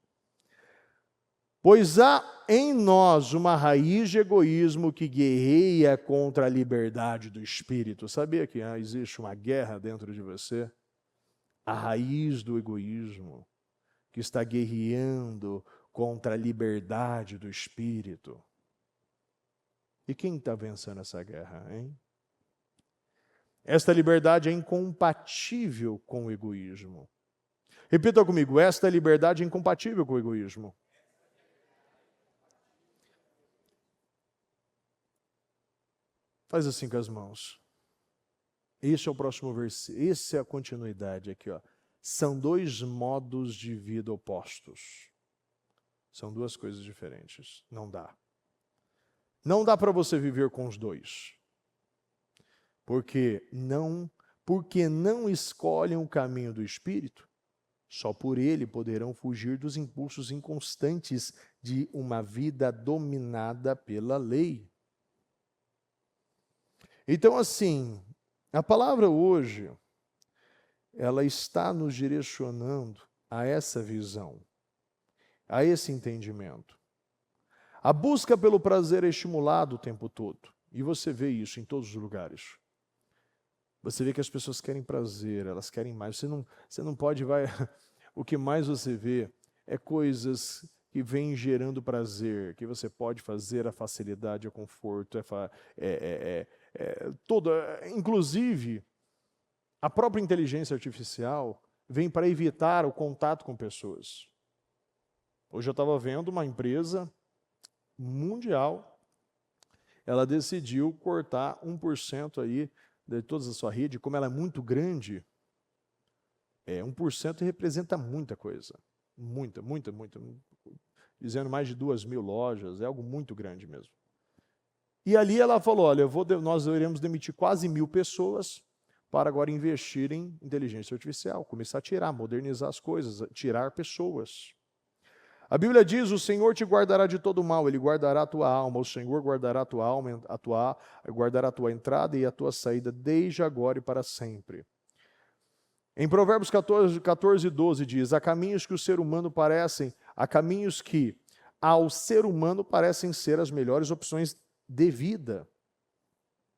Pois há em nós uma raiz de egoísmo que guerreia contra a liberdade do espírito. Sabia que existe uma guerra dentro de você? A raiz do egoísmo que está guerreando contra a liberdade do espírito. E quem está vencendo essa guerra, hein? Esta liberdade é incompatível com o egoísmo. Repita comigo, esta liberdade é incompatível com o egoísmo. Faz assim com as mãos. Esse é o próximo versículo. Essa é a continuidade aqui, ó. São dois modos de vida opostos. São duas coisas diferentes. Não dá. Não dá para você viver com os dois. Porque não escolhem o caminho do Espírito, só por ele poderão fugir dos impulsos inconstantes de uma vida dominada pela lei. Então, assim, a palavra hoje, ela está nos direcionando a essa visão, a esse entendimento. A busca pelo prazer é estimulada o tempo todo. E você vê isso em todos os lugares. Você vê que as pessoas querem prazer, elas querem mais. Você não pode, o que mais você vê é coisas que vêm gerando prazer, que você pode fazer, a facilidade, o conforto, inclusive, a própria inteligência artificial vem para evitar o contato com pessoas. Hoje eu estava vendo uma empresa mundial, ela decidiu cortar 1% aí de toda a sua rede, como ela é muito grande, 1% representa muita coisa. Muita. Dizendo mais de 2.000 lojas, é algo muito grande mesmo. E ali ela falou, olha, nós iremos demitir quase 1.000 pessoas para agora investir em inteligência artificial, começar a tirar, modernizar as coisas, tirar pessoas. A Bíblia diz, o Senhor te guardará de todo mal, Ele guardará a tua alma, o Senhor guardará a tua alma, guardará a tua entrada e a tua saída, desde agora e para sempre. Em Provérbios 14:12 diz, há caminhos que ao ser humano parecem ser as melhores opções de vida,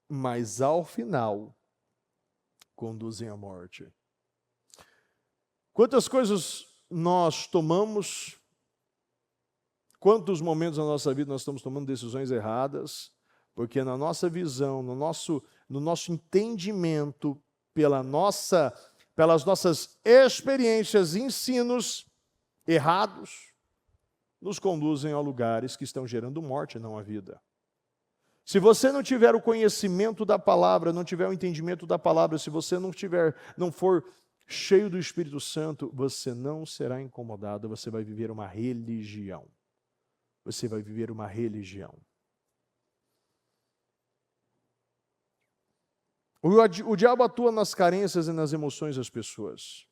mas ao final conduzem à morte. Quantas coisas nós tomamos, quantos momentos na nossa vida nós estamos tomando decisões erradas, porque na nossa visão, no nosso entendimento, pelas nossas experiências, ensinos errados, nos conduzem a lugares que estão gerando morte, não a vida. Se você não tiver o conhecimento da palavra, não tiver o entendimento da palavra, se você não for cheio do Espírito Santo, você não será incomodado, você vai viver uma religião. Você vai viver uma religião. O diabo atua nas carências e nas emoções das pessoas.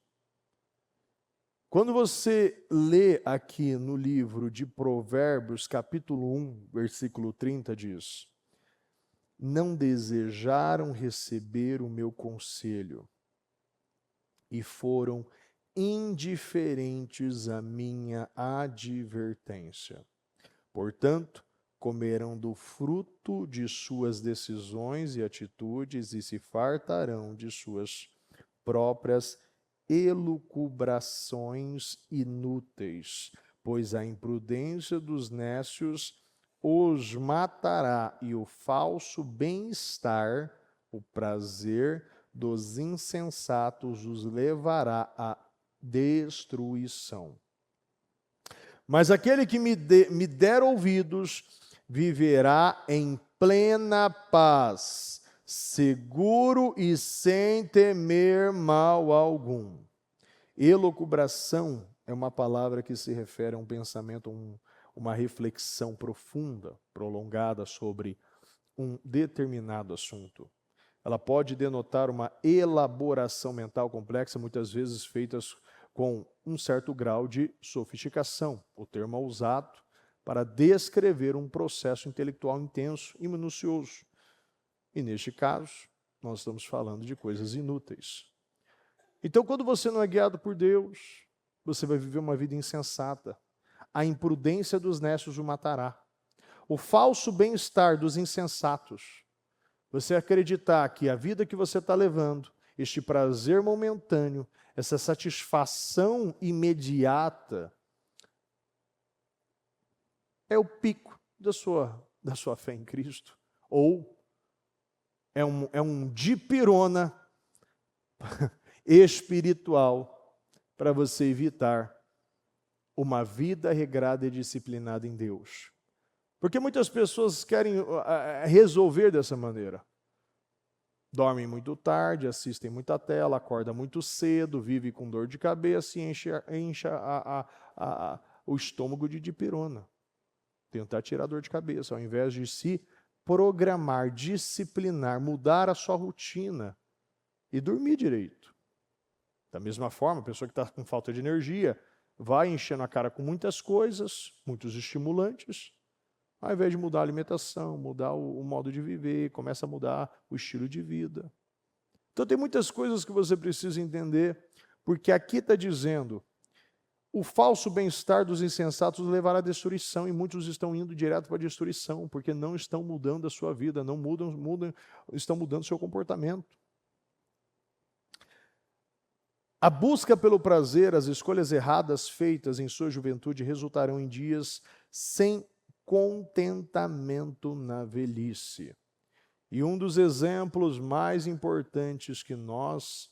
Quando você lê aqui no livro de Provérbios, capítulo 1, versículo 30, diz: não desejaram receber o meu conselho e foram indiferentes à minha advertência. Portanto, comerão do fruto de suas decisões e atitudes e se fartarão de suas próprias elucubrações inúteis, pois a imprudência dos nécios os matará e o falso bem-estar, o prazer, dos insensatos os levará à destruição. Mas aquele que me der ouvidos viverá em plena paz, seguro e sem temer mal algum. Elucubração é uma palavra que se refere a um pensamento, uma reflexão profunda, prolongada sobre um determinado assunto. Ela pode denotar uma elaboração mental complexa, muitas vezes feitas com um certo grau de sofisticação. O termo é usado para descrever um processo intelectual intenso e minucioso. E neste caso, nós estamos falando de coisas inúteis. Então, quando você não é guiado por Deus, você vai viver uma vida insensata. A imprudência dos necios o matará. O falso bem-estar dos insensatos. Você acreditar que a vida que você está levando, este prazer momentâneo, essa satisfação imediata, é o pico da sua fé em Cristo. Ou é um dipirona espiritual para você evitar uma vida regrada e disciplinada em Deus. Porque muitas pessoas querem resolver dessa maneira. Dormem muito tarde, assistem muita tela, acordam muito cedo, vivem com dor de cabeça e enche o estômago de dipirona. Tentar tirar a dor de cabeça, ao invés de se programar, disciplinar, mudar a sua rotina e dormir direito. Da mesma forma, a pessoa que está com falta de energia vai enchendo a cara com muitas coisas, muitos estimulantes, ao invés de mudar a alimentação, mudar o modo de viver, começa a mudar o estilo de vida. Então tem muitas coisas que você precisa entender, porque aqui está dizendo, o falso bem-estar dos insensatos levará à destruição, e muitos estão indo direto para a destruição, porque não estão mudando a sua vida, estão mudando o seu comportamento. A busca pelo prazer, as escolhas erradas feitas em sua juventude resultarão em dias sem contentamento na velhice. E um dos exemplos mais importantes que nós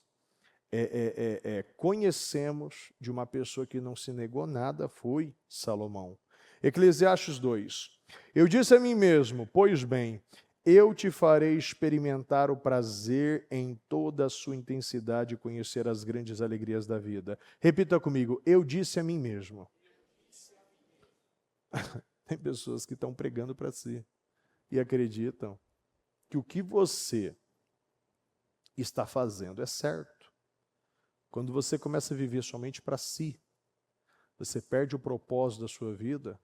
conhecemos de uma pessoa que não se negou nada foi Salomão. Eclesiastes 2. Eu disse a mim mesmo, pois bem, eu te farei experimentar o prazer em toda a sua intensidade e conhecer as grandes alegrias da vida. Repita comigo, eu disse a mim mesmo. Tem pessoas que estão pregando para si e acreditam que o que você está fazendo é certo. Quando você começa a viver somente para si, você perde o propósito da sua vida,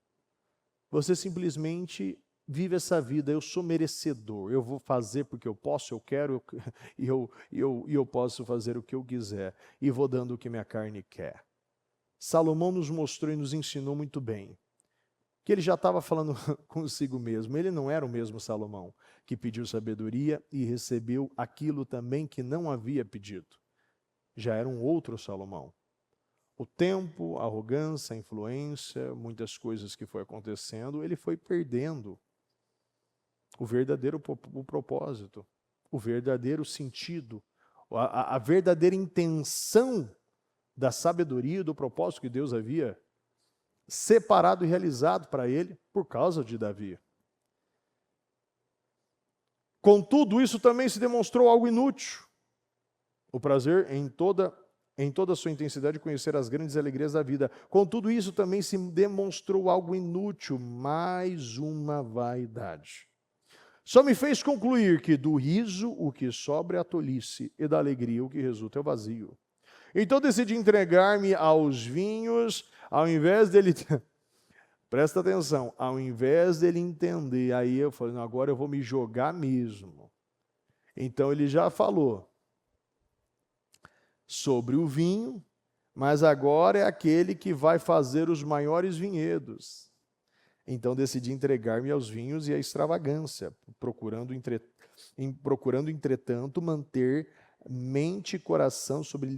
você simplesmente vive essa vida, eu sou merecedor, eu vou fazer porque eu posso, eu quero, e eu posso fazer o que eu quiser, e vou dando o que minha carne quer. Salomão nos mostrou e nos ensinou muito bem, que ele já estava falando consigo mesmo. Ele não era o mesmo Salomão, que pediu sabedoria e recebeu aquilo também que não havia pedido. Já era um outro Salomão. O tempo, a arrogância, a influência, muitas coisas que foi acontecendo, ele foi perdendo o verdadeiro propósito, o verdadeiro sentido, a verdadeira intenção da sabedoria e do propósito que Deus havia separado e realizado para ele por causa de Davi. Contudo, isso também se demonstrou algo inútil. O prazer em toda a sua intensidade de conhecer as grandes alegrias da vida. Contudo, isso também se demonstrou algo inútil, mais uma vaidade. Só me fez concluir que do riso o que sobra é a tolice, e da alegria o que resulta é o vazio. Então decidi entregar-me aos vinhos, ao invés dele... Presta atenção, ao invés dele entender, aí eu falei, não, agora eu vou me jogar mesmo. Então ele já falou sobre o vinho, mas agora é aquele que vai fazer os maiores vinhedos. Então decidi entregar-me aos vinhos e à extravagância, procurando entretanto manter mente e coração sobre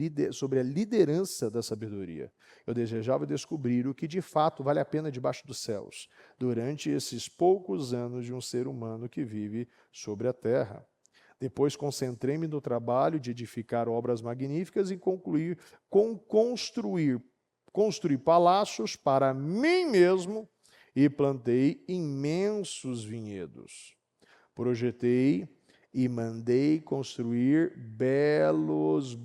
a liderança da sabedoria. Eu desejava descobrir o que de fato vale a pena debaixo dos céus, durante esses poucos anos de um ser humano que vive sobre a terra. Depois concentrei-me no trabalho de edificar obras magníficas e construir palácios para mim mesmo e plantei imensos vinhedos. Projetei e mandei construir belos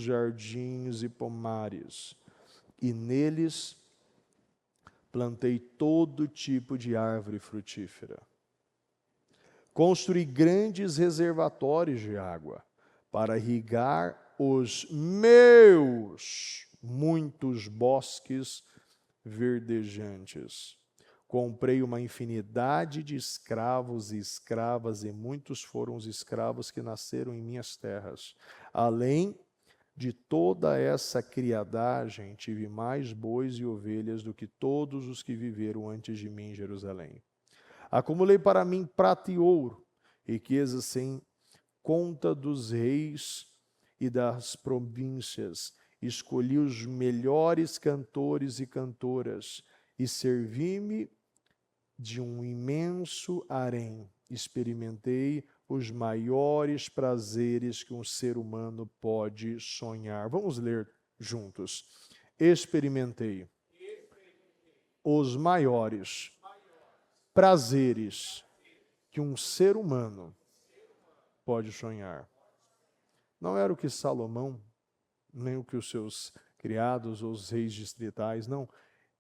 jardins e pomares, e neles plantei todo tipo de árvore frutífera. Construí grandes reservatórios de água para irrigar os meus muitos bosques verdejantes. Comprei uma infinidade de escravos e escravas, e muitos foram os escravos que nasceram em minhas terras. Além de toda essa criadagem, tive mais bois e ovelhas do que todos os que viveram antes de mim em Jerusalém. Acumulei para mim prata e ouro, riquezas sem conta dos reis e das províncias. Escolhi os melhores cantores e cantoras e servi-me de um imenso harém. Experimentei os maiores prazeres que um ser humano pode sonhar. Vamos ler juntos. Experimentei os maiores prazeres que um ser humano pode sonhar. Não era o que Salomão, nem o que os seus criados ou os reis distritais, não.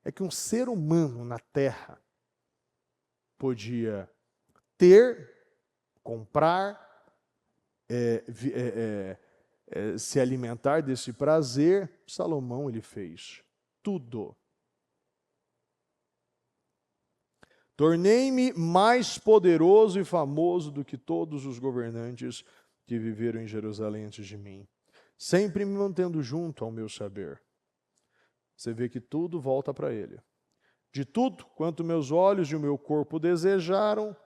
É que um ser humano na terra podia ter, comprar, se alimentar desse prazer. Salomão, ele fez tudo. Tornei-me mais poderoso e famoso do que todos os governantes que viveram em Jerusalém antes de mim, sempre me mantendo junto ao meu saber. Você vê que tudo volta para ele. De tudo quanto meus olhos e o meu corpo desejaram,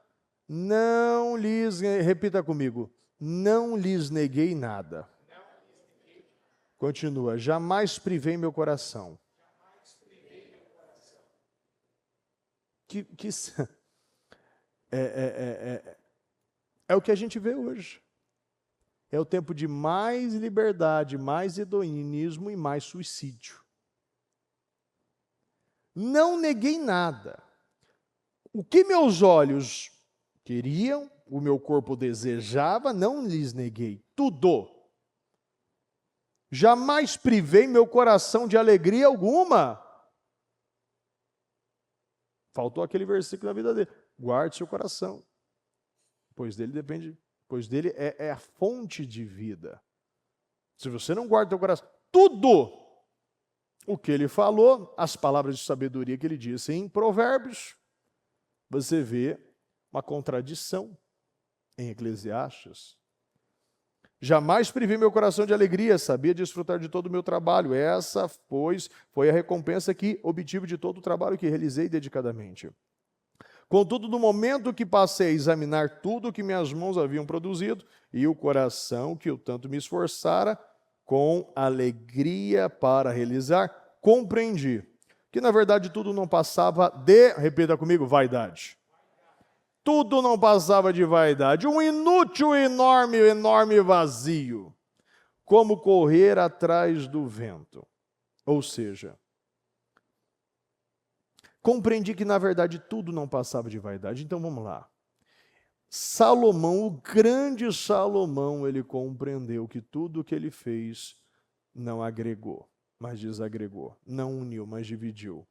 não lhes, repita comigo, não lhes neguei nada. Continua, jamais privei meu coração. É o que a gente vê hoje. É o tempo de mais liberdade, mais hedonismo e mais suicídio. Não neguei nada. O que meus olhos queriam, o meu corpo desejava, não lhes neguei. Tudo. Jamais privei meu coração de alegria alguma. Faltou aquele versículo na vida dele. Guarde seu coração, pois dele depende, pois dele é a fonte de vida. Se você não guarda seu coração, tudo o que ele falou, as palavras de sabedoria que ele disse em Provérbios, você vê uma contradição em Eclesiastes. Jamais privei meu coração de alegria, sabia desfrutar de todo o meu trabalho. Essa, pois, foi a recompensa que obtive de todo o trabalho que realizei dedicadamente. Contudo, no momento que passei a examinar tudo o que minhas mãos haviam produzido, e o coração que eu tanto me esforçara, com alegria para realizar, compreendi que, na verdade, tudo não passava de, repita comigo, vaidade. Tudo não passava de vaidade, um inútil, enorme vazio, como correr atrás do vento. Ou seja, compreendi que, na verdade, tudo não passava de vaidade. Então, vamos lá. Salomão, o grande Salomão, ele compreendeu que tudo o que ele fez não agregou, mas desagregou. Não uniu, mas dividiu.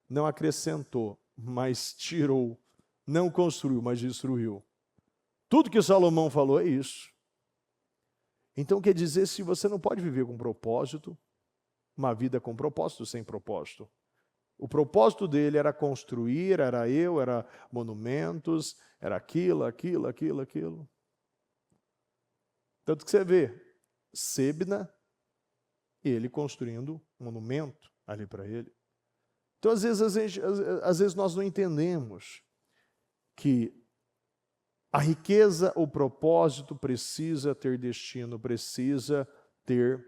Não acrescentou, mas tirou. Não construiu, mas destruiu. Tudo que Salomão falou é isso. Então, quer dizer, se você não pode viver com propósito, uma vida com propósito, sem propósito. O propósito dele era construir, era monumentos, era aquilo. Tanto que você vê, Sebna, ele construindo um monumento ali para ele. Então, às vezes nós não entendemos que a riqueza, o propósito precisa ter destino, precisa ter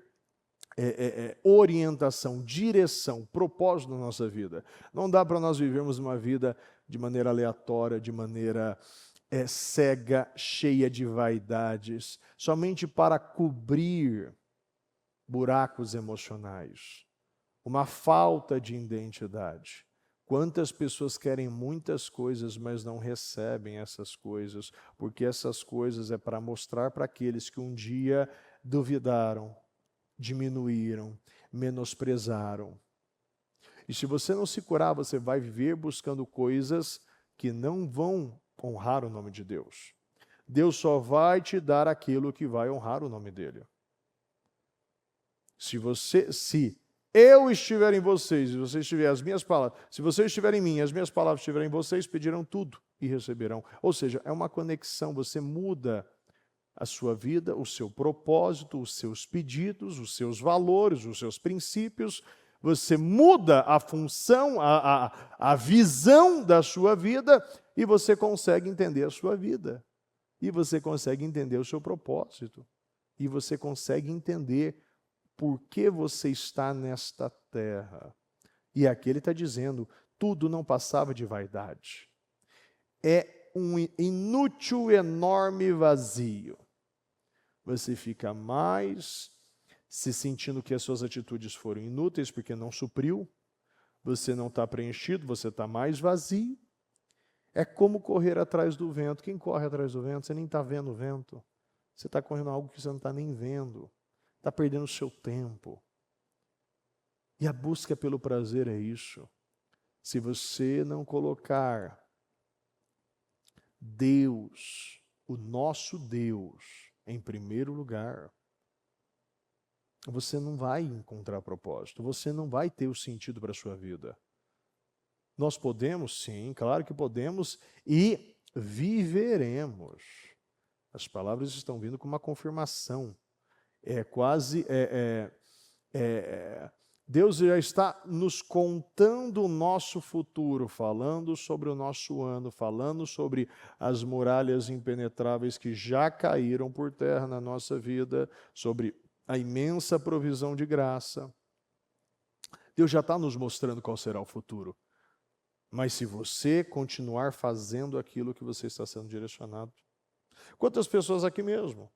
orientação, direção, propósito na nossa vida. Não dá para nós vivermos uma vida de maneira aleatória, de maneira cega, cheia de vaidades, somente para cobrir buracos emocionais, uma falta de identidade. Quantas pessoas querem muitas coisas, mas não recebem essas coisas, porque essas coisas é para mostrar para aqueles que um dia duvidaram, diminuíram, menosprezaram. E se você não se curar, você vai viver buscando coisas que não vão honrar o nome de Deus. Deus só vai te dar aquilo que vai honrar o nome dele. Se eu estiver em vocês, e vocês estiverem as minhas palavras, se vocês estiverem em mim, as minhas palavras estiverem em vocês, pedirão tudo e receberão. Ou seja, é uma conexão, você muda a sua vida, o seu propósito, os seus pedidos, os seus valores, os seus princípios, você muda a função, a visão da sua vida e você consegue entender a sua vida. E você consegue entender o seu propósito. E você consegue entender por que você está nesta terra. E aqui ele está dizendo, tudo não passava de vaidade. É um inútil, enorme vazio. Você fica mais se sentindo que as suas atitudes foram inúteis porque não supriu, você não está preenchido, você está mais vazio. É como correr atrás do vento. Quem corre atrás do vento, você nem está vendo o vento. Você está correndo algo que você não está nem vendo. Está perdendo o seu tempo. E a busca pelo prazer é isso. Se você não colocar Deus, o nosso Deus, em primeiro lugar, você não vai encontrar propósito, você não vai ter o sentido para a sua vida. Nós podemos, sim, claro que podemos, e viveremos. As palavras estão vindo com uma confirmação. Deus já está nos contando o nosso futuro, falando sobre o nosso ano, falando sobre as muralhas impenetráveis que já caíram por terra na nossa vida, sobre a imensa provisão de graça. Deus já está nos mostrando qual será o futuro. Mas se você continuar fazendo aquilo que você está sendo direcionado, quantas pessoas aqui mesmo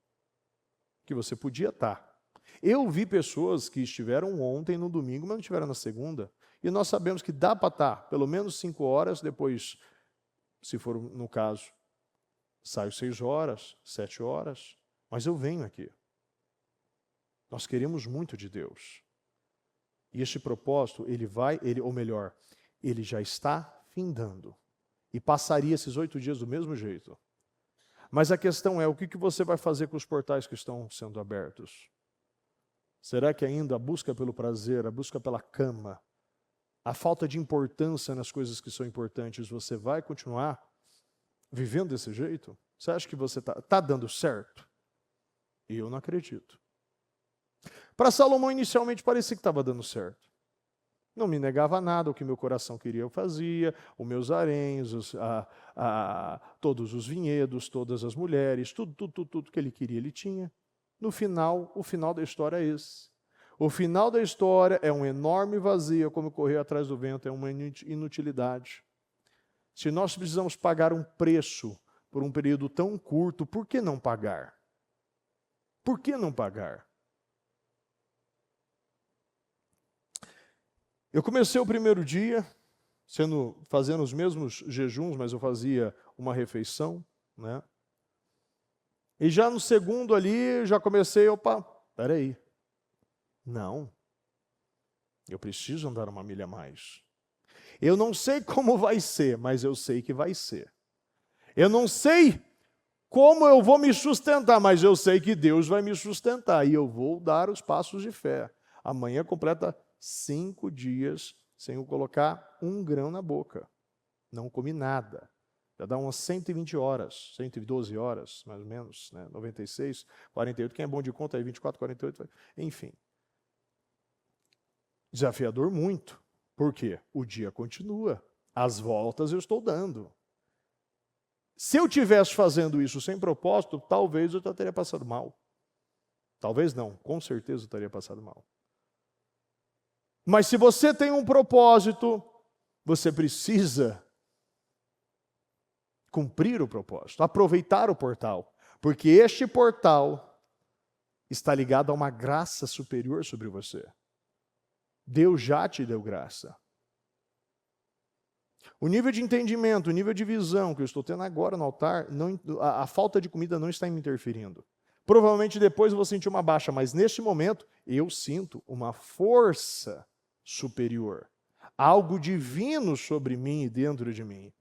que você podia estar? Eu vi pessoas que estiveram ontem no domingo, mas não estiveram na segunda. E nós sabemos que dá para estar pelo menos 5 horas, depois, se for no caso, saio 6 horas, 7 horas, mas eu venho aqui. Nós queremos muito de Deus. E este propósito, ele já está findando. E passaria esses 8 dias do mesmo jeito. Mas a questão é, o que você vai fazer com os portais que estão sendo abertos? Será que ainda a busca pelo prazer, a busca pela cama, a falta de importância nas coisas que são importantes, você vai continuar vivendo desse jeito? Você acha que você está dando certo? Eu não acredito. Para Salomão, inicialmente, parecia que estava dando certo. Não me negava nada, o que meu coração queria eu fazia, os meus haréns, todos os vinhedos, todas as mulheres, tudo que ele queria ele tinha. No final, o final da história é esse. O final da história é um enorme vazio, como correr atrás do vento, é uma inutilidade. Se nós precisamos pagar um preço por um período tão curto, por que não pagar? Por que não pagar? Eu comecei o primeiro dia fazendo os mesmos jejuns, mas eu fazia uma refeição, né? E já no segundo ali, já comecei, peraí. Não. Eu preciso andar 1 milha a mais. Eu não sei como vai ser, mas eu sei que vai ser. Eu não sei como eu vou me sustentar, mas eu sei que Deus vai me sustentar. E eu vou dar os passos de fé. Amanhã completa 5 dias sem eu colocar 1 grão na boca. Não comi nada. Já dá umas 120 horas, 112 horas, mais ou menos, né? 96, 48. Quem é bom de conta aí, 24, 48, enfim. Desafiador muito. Por quê? O dia continua. As voltas eu estou dando. Se eu tivesse fazendo isso sem propósito, talvez eu já teria passado mal. Talvez não, com certeza eu teria passado mal. Mas se você tem um propósito, você precisa cumprir o propósito, aproveitar o portal, porque este portal está ligado a uma graça superior sobre você. Deus já te deu graça. O nível de entendimento, o nível de visão que eu estou tendo agora no altar, a falta de comida não está me interferindo. Provavelmente depois eu vou sentir uma baixa, mas neste momento eu sinto uma força superior. Algo divino sobre mim e dentro de mim.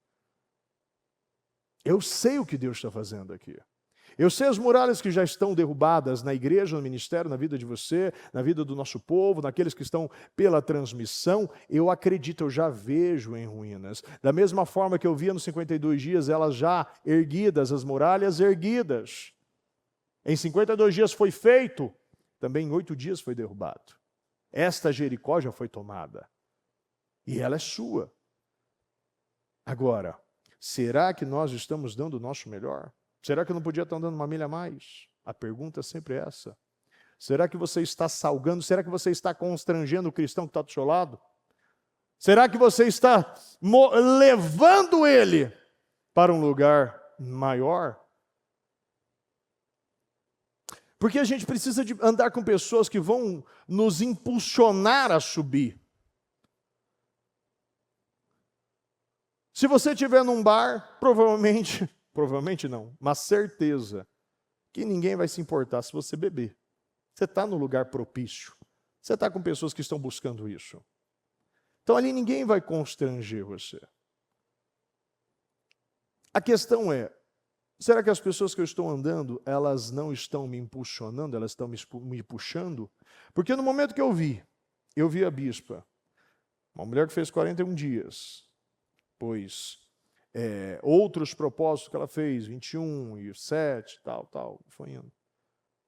Eu sei o que Deus está fazendo aqui. Eu sei as muralhas que já estão derrubadas na igreja, no ministério, na vida de você, na vida do nosso povo, naqueles que estão pela transmissão. Eu acredito, eu já vejo em ruínas. Da mesma forma que eu via nos 52 dias, elas já erguidas, as muralhas erguidas. Em 52 dias foi feito, também em 8 dias foi derrubado. Esta Jericó já foi tomada. E ela é sua. Agora, será que nós estamos dando o nosso melhor? Será que eu não podia estar andando uma milha a mais? A pergunta é sempre essa. Será que você está salgando? Será que você está constrangendo o cristão que está do seu lado? Será que você está levando ele para um lugar maior? Porque a gente precisa de andar com pessoas que vão nos impulsionar a subir. Se você estiver num bar, provavelmente não, mas certeza que ninguém vai se importar se você beber. Você está no lugar propício. Você está com pessoas que estão buscando isso. Então ali ninguém vai constranger você. A questão é, será que as pessoas que eu estou andando, elas não estão me impulsionando, elas estão me puxando? Porque no momento que eu vi a bispa, uma mulher que fez 41 dias, pois outros propósitos que ela fez, 21 e 7, tal, foi indo.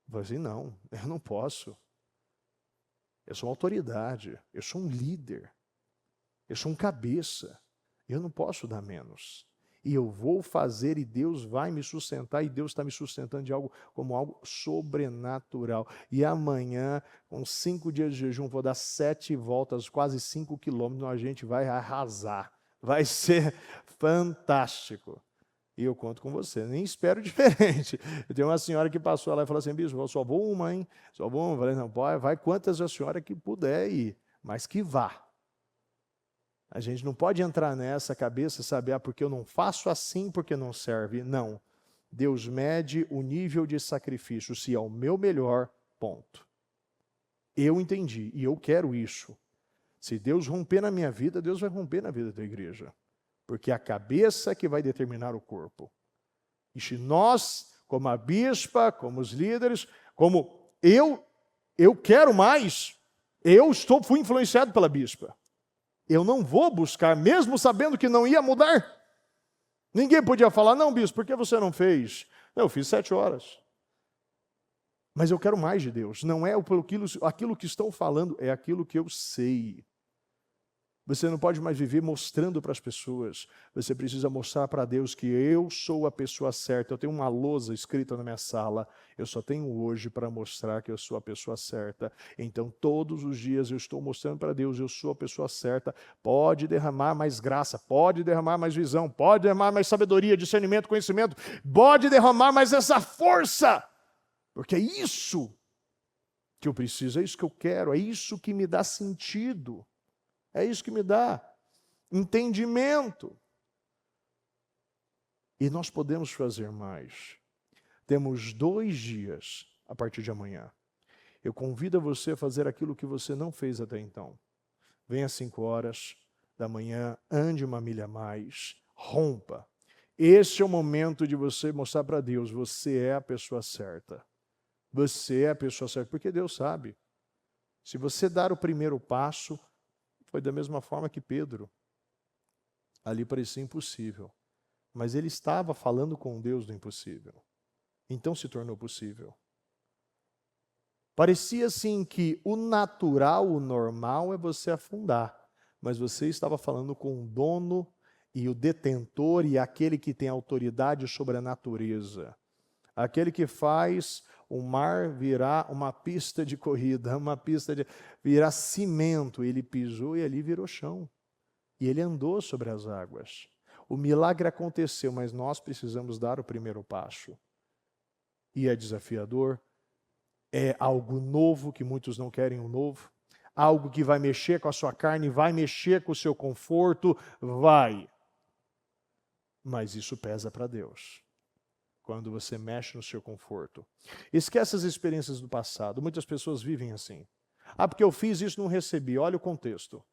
Eu falei assim, não, eu não posso. Eu sou uma autoridade, eu sou um líder, eu sou um cabeça, eu não posso dar menos. E eu vou fazer e Deus vai me sustentar e Deus está me sustentando de algo como algo sobrenatural. E amanhã, com 5 dias de jejum, vou dar 7 voltas, quase 5 quilômetros, a gente vai arrasar. Vai ser fantástico. E eu conto com você, nem espero diferente. Eu tenho uma senhora que passou lá e falou assim, bispo, eu só vou uma, hein? Só vou uma. Eu falei, não, vai quantas a senhora que puder ir, mas que vá. A gente não pode entrar nessa cabeça e saber, porque eu não faço assim porque não serve. Não. Deus mede o nível de sacrifício, se é o meu melhor, ponto. Eu entendi e eu quero isso. Se Deus romper na minha vida, Deus vai romper na vida da igreja. Porque é a cabeça que vai determinar o corpo. E se nós, como a bispa, como os líderes, como eu quero mais, fui influenciado pela bispa. Eu não vou buscar, mesmo sabendo que não ia mudar. Ninguém podia falar, não, bispo, por que você não fez? Não, eu fiz 7 horas. Mas eu quero mais de Deus. Não é aquilo que estão falando, é aquilo que eu sei. Você não pode mais viver mostrando para as pessoas. Você precisa mostrar para Deus que eu sou a pessoa certa. Eu tenho uma lousa escrita na minha sala. Eu só tenho hoje para mostrar que eu sou a pessoa certa. Então, todos os dias eu estou mostrando para Deus, eu sou a pessoa certa. Pode derramar mais graça, pode derramar mais visão, pode derramar mais sabedoria, discernimento, conhecimento. Pode derramar mais essa força. Porque é isso que eu preciso, é isso que eu quero, é isso que me dá sentido. É isso que me dá entendimento. E nós podemos fazer mais. Temos 2 dias a partir de amanhã. Eu convido você a fazer aquilo que você não fez até então. Venha às 5 horas da manhã, ande uma milha a mais, rompa. Esse é o momento de você mostrar para Deus, você é a pessoa certa. Você é a pessoa certa, porque Deus sabe. Se você dar o primeiro passo, foi da mesma forma que Pedro. Ali parecia impossível. Mas ele estava falando com Deus do impossível. Então se tornou possível. Parecia assim que o natural, o normal é você afundar. Mas você estava falando com o dono e o detentor e aquele que tem autoridade sobre a natureza. Aquele que faz o mar virar uma pista de corrida, virar cimento. Ele pisou e ali virou chão. E ele andou sobre as águas. O milagre aconteceu, mas nós precisamos dar o primeiro passo. E é desafiador, é algo novo que muitos não querem o novo, algo que vai mexer com a sua carne, vai mexer com o seu conforto, vai. Mas isso pesa para Deus. Quando você mexe no seu conforto. Esquece as experiências do passado. Muitas pessoas vivem assim. Ah, porque eu fiz isso e não recebi. Olha o contexto.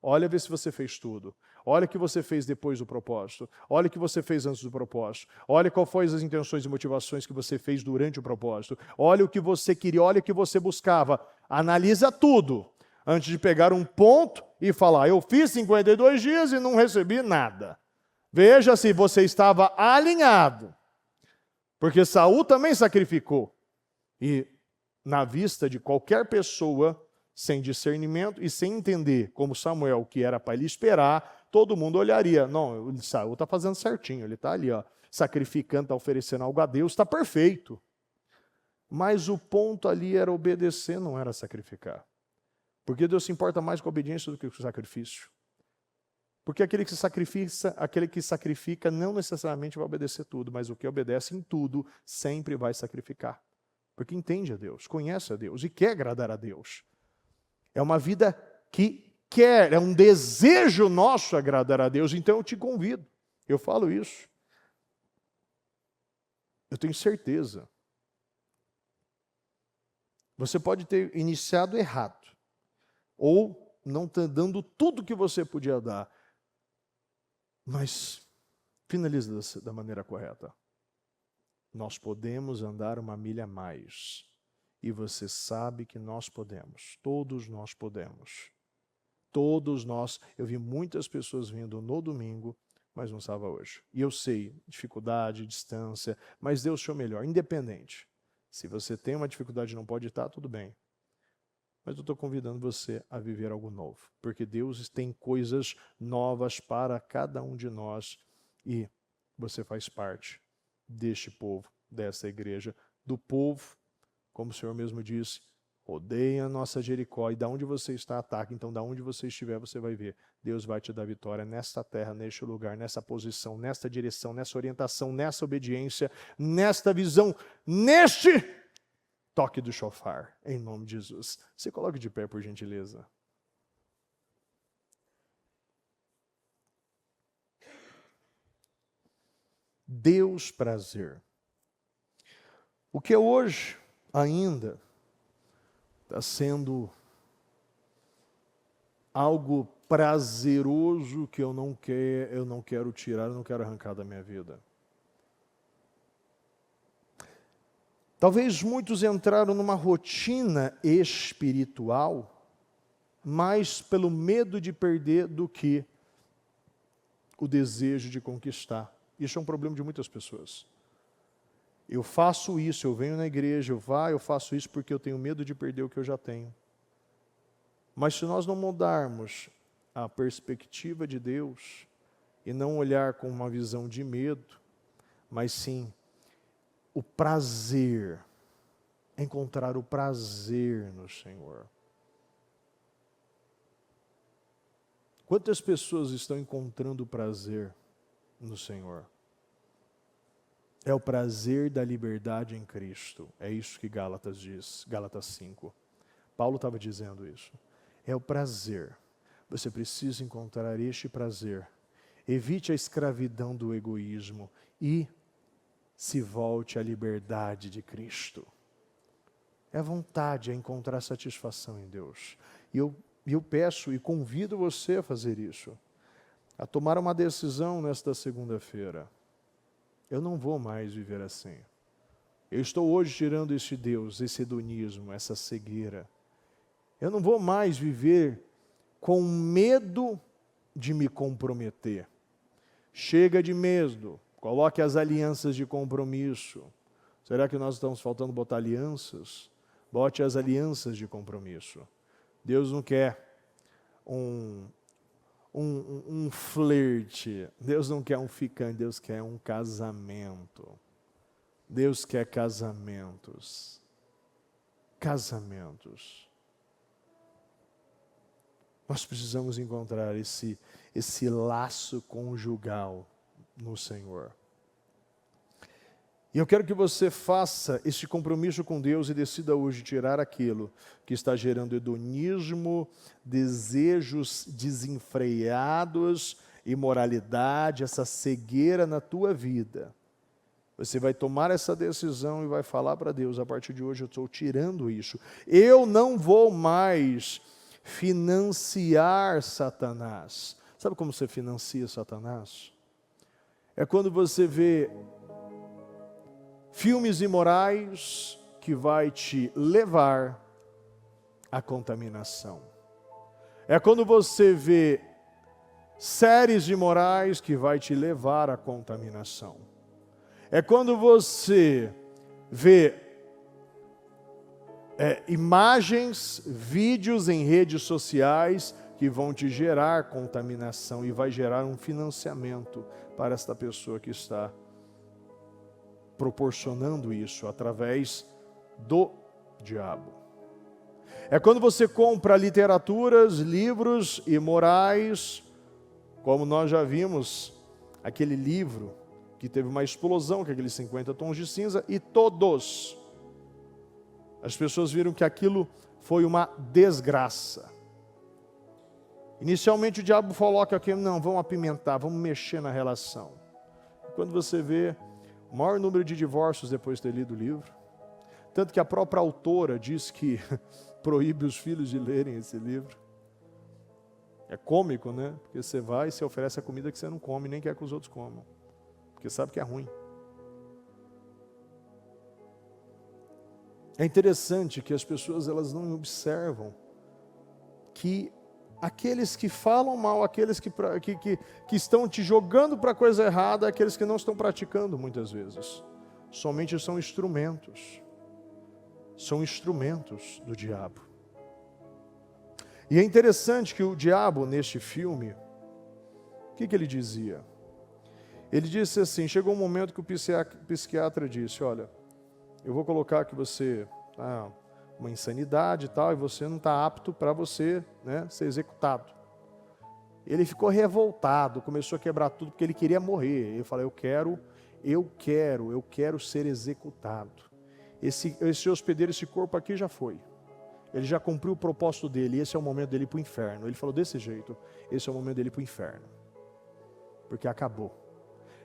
Olha, vê se você fez tudo. Olha o que você fez depois do propósito. Olha o que você fez antes do propósito. Olha qual foram as intenções e motivações que você fez durante o propósito. Olha o que você queria, olha o que você buscava. Analisa tudo antes de pegar um ponto e falar, eu fiz 52 dias e não recebi nada. Veja se você estava alinhado. Porque Saul também sacrificou. E na vista de qualquer pessoa, sem discernimento e sem entender, como Samuel, que era para ele esperar, todo mundo olharia. Não, Saul está fazendo certinho, ele está ali, ó, sacrificando, está oferecendo algo a Deus, está perfeito. Mas o ponto ali era obedecer, não era sacrificar. Porque Deus se importa mais com a obediência do que com o sacrifício. Porque aquele que sacrifica não necessariamente vai obedecer tudo, mas o que obedece em tudo sempre vai sacrificar. Porque entende a Deus, conhece a Deus e quer agradar a Deus. É uma vida que quer, é um desejo nosso agradar a Deus, então eu te convido. Eu falo isso. Eu tenho certeza. Você pode ter iniciado errado, ou não está dando tudo que você podia dar, mas finaliza da maneira correta. Nós podemos andar uma milha a mais. E você sabe que nós podemos. Todos nós podemos. Todos nós. Eu vi muitas pessoas vindo no domingo, mas não estava hoje. E eu sei, dificuldade, distância, mas Deus achou melhor, independente. Se você tem uma dificuldade e não pode estar, tudo bem. Mas eu estou convidando você a viver algo novo. Porque Deus tem coisas novas para cada um de nós. E você faz parte deste povo, dessa igreja, do povo, como o Senhor mesmo disse, odeiem a nossa Jericó, e da onde você está, ataque. Então, da onde você estiver, você vai ver. Deus vai te dar vitória nesta terra, neste lugar, nessa posição, nesta direção, nessa orientação, nessa obediência, nesta visão, neste toque do shofar, em nome de Jesus. Se coloque de pé, por gentileza. Deus prazer. O que hoje ainda está sendo algo prazeroso que eu não quero tirar, eu não quero arrancar da minha vida. Talvez muitos entraram numa rotina espiritual mais pelo medo de perder do que o desejo de conquistar. Isso é um problema de muitas pessoas. Eu faço isso, eu venho na igreja, eu faço isso porque eu tenho medo de perder o que eu já tenho. Mas se nós não mudarmos a perspectiva de Deus e não olhar com uma visão de medo, mas sim o prazer, encontrar o prazer no Senhor. Quantas pessoas estão encontrando prazer no Senhor? É o prazer da liberdade em Cristo. É isso que Gálatas diz, Gálatas 5. Paulo estava dizendo isso. É o prazer. Você precisa encontrar este prazer. Evite a escravidão do egoísmo e se volte à liberdade de Cristo. É a vontade, é encontrar satisfação em Deus. E eu peço e convido você a fazer isso. A tomar uma decisão nesta segunda-feira. Eu não vou mais viver assim. Eu estou hoje tirando este Deus, esse hedonismo, essa cegueira. Eu não vou mais viver com medo de me comprometer. Chega de medo. Coloque as alianças de compromisso. Será que nós estamos faltando botar alianças? Bote as alianças de compromisso. Deus não quer um flerte. Deus não quer um ficante. Deus quer um casamento. Deus quer casamentos. Casamentos. Nós precisamos encontrar esse laço conjugal no Senhor. E eu quero que você faça esse compromisso com Deus e decida hoje tirar aquilo que está gerando hedonismo, desejos desenfreados, imoralidade, essa cegueira na tua vida. Você vai tomar essa decisão e vai falar para Deus: a partir de hoje eu estou tirando isso. Eu não vou mais financiar Satanás. Sabe como você financia Satanás? É quando você vê filmes imorais que vai te levar à contaminação. É quando você vê séries imorais que vai te levar à contaminação. É quando você vê imagens, vídeos em redes sociais que vão te gerar contaminação e vai gerar um financiamento para esta pessoa que está proporcionando isso através do diabo. É quando você compra literaturas, livros imorais, como nós já vimos, aquele livro que teve uma explosão, que é aqueles 50 tons de cinza, e as pessoas viram que aquilo foi uma desgraça. Inicialmente o diabo coloca aqui: não, vamos apimentar, vamos mexer na relação. Quando você vê o maior número de divórcios depois de ter lido o livro, tanto que a própria autora diz que proíbe os filhos de lerem esse livro. É cômico, né? Porque você vai e você oferece a comida que você não come, nem quer que os outros comam, porque sabe que é ruim. É interessante que as pessoas elas não observam que aqueles que falam mal, aqueles que estão te jogando para a coisa errada, aqueles que não estão praticando muitas vezes, somente são instrumentos do diabo. E é interessante que o diabo, neste filme, o que ele dizia? Ele disse assim, chegou um momento que o psiquiatra disse: olha, eu vou colocar que você uma insanidade e tal, e você não está apto para você, né, ser executado. Ele ficou revoltado, começou a quebrar tudo, porque ele queria morrer. Ele falou: eu quero ser executado. Esse hospedeiro, esse corpo aqui já foi. Ele já cumpriu o propósito dele, e esse é o momento dele ir para o inferno. Ele falou desse jeito: esse é o momento dele ir para o inferno. Porque acabou.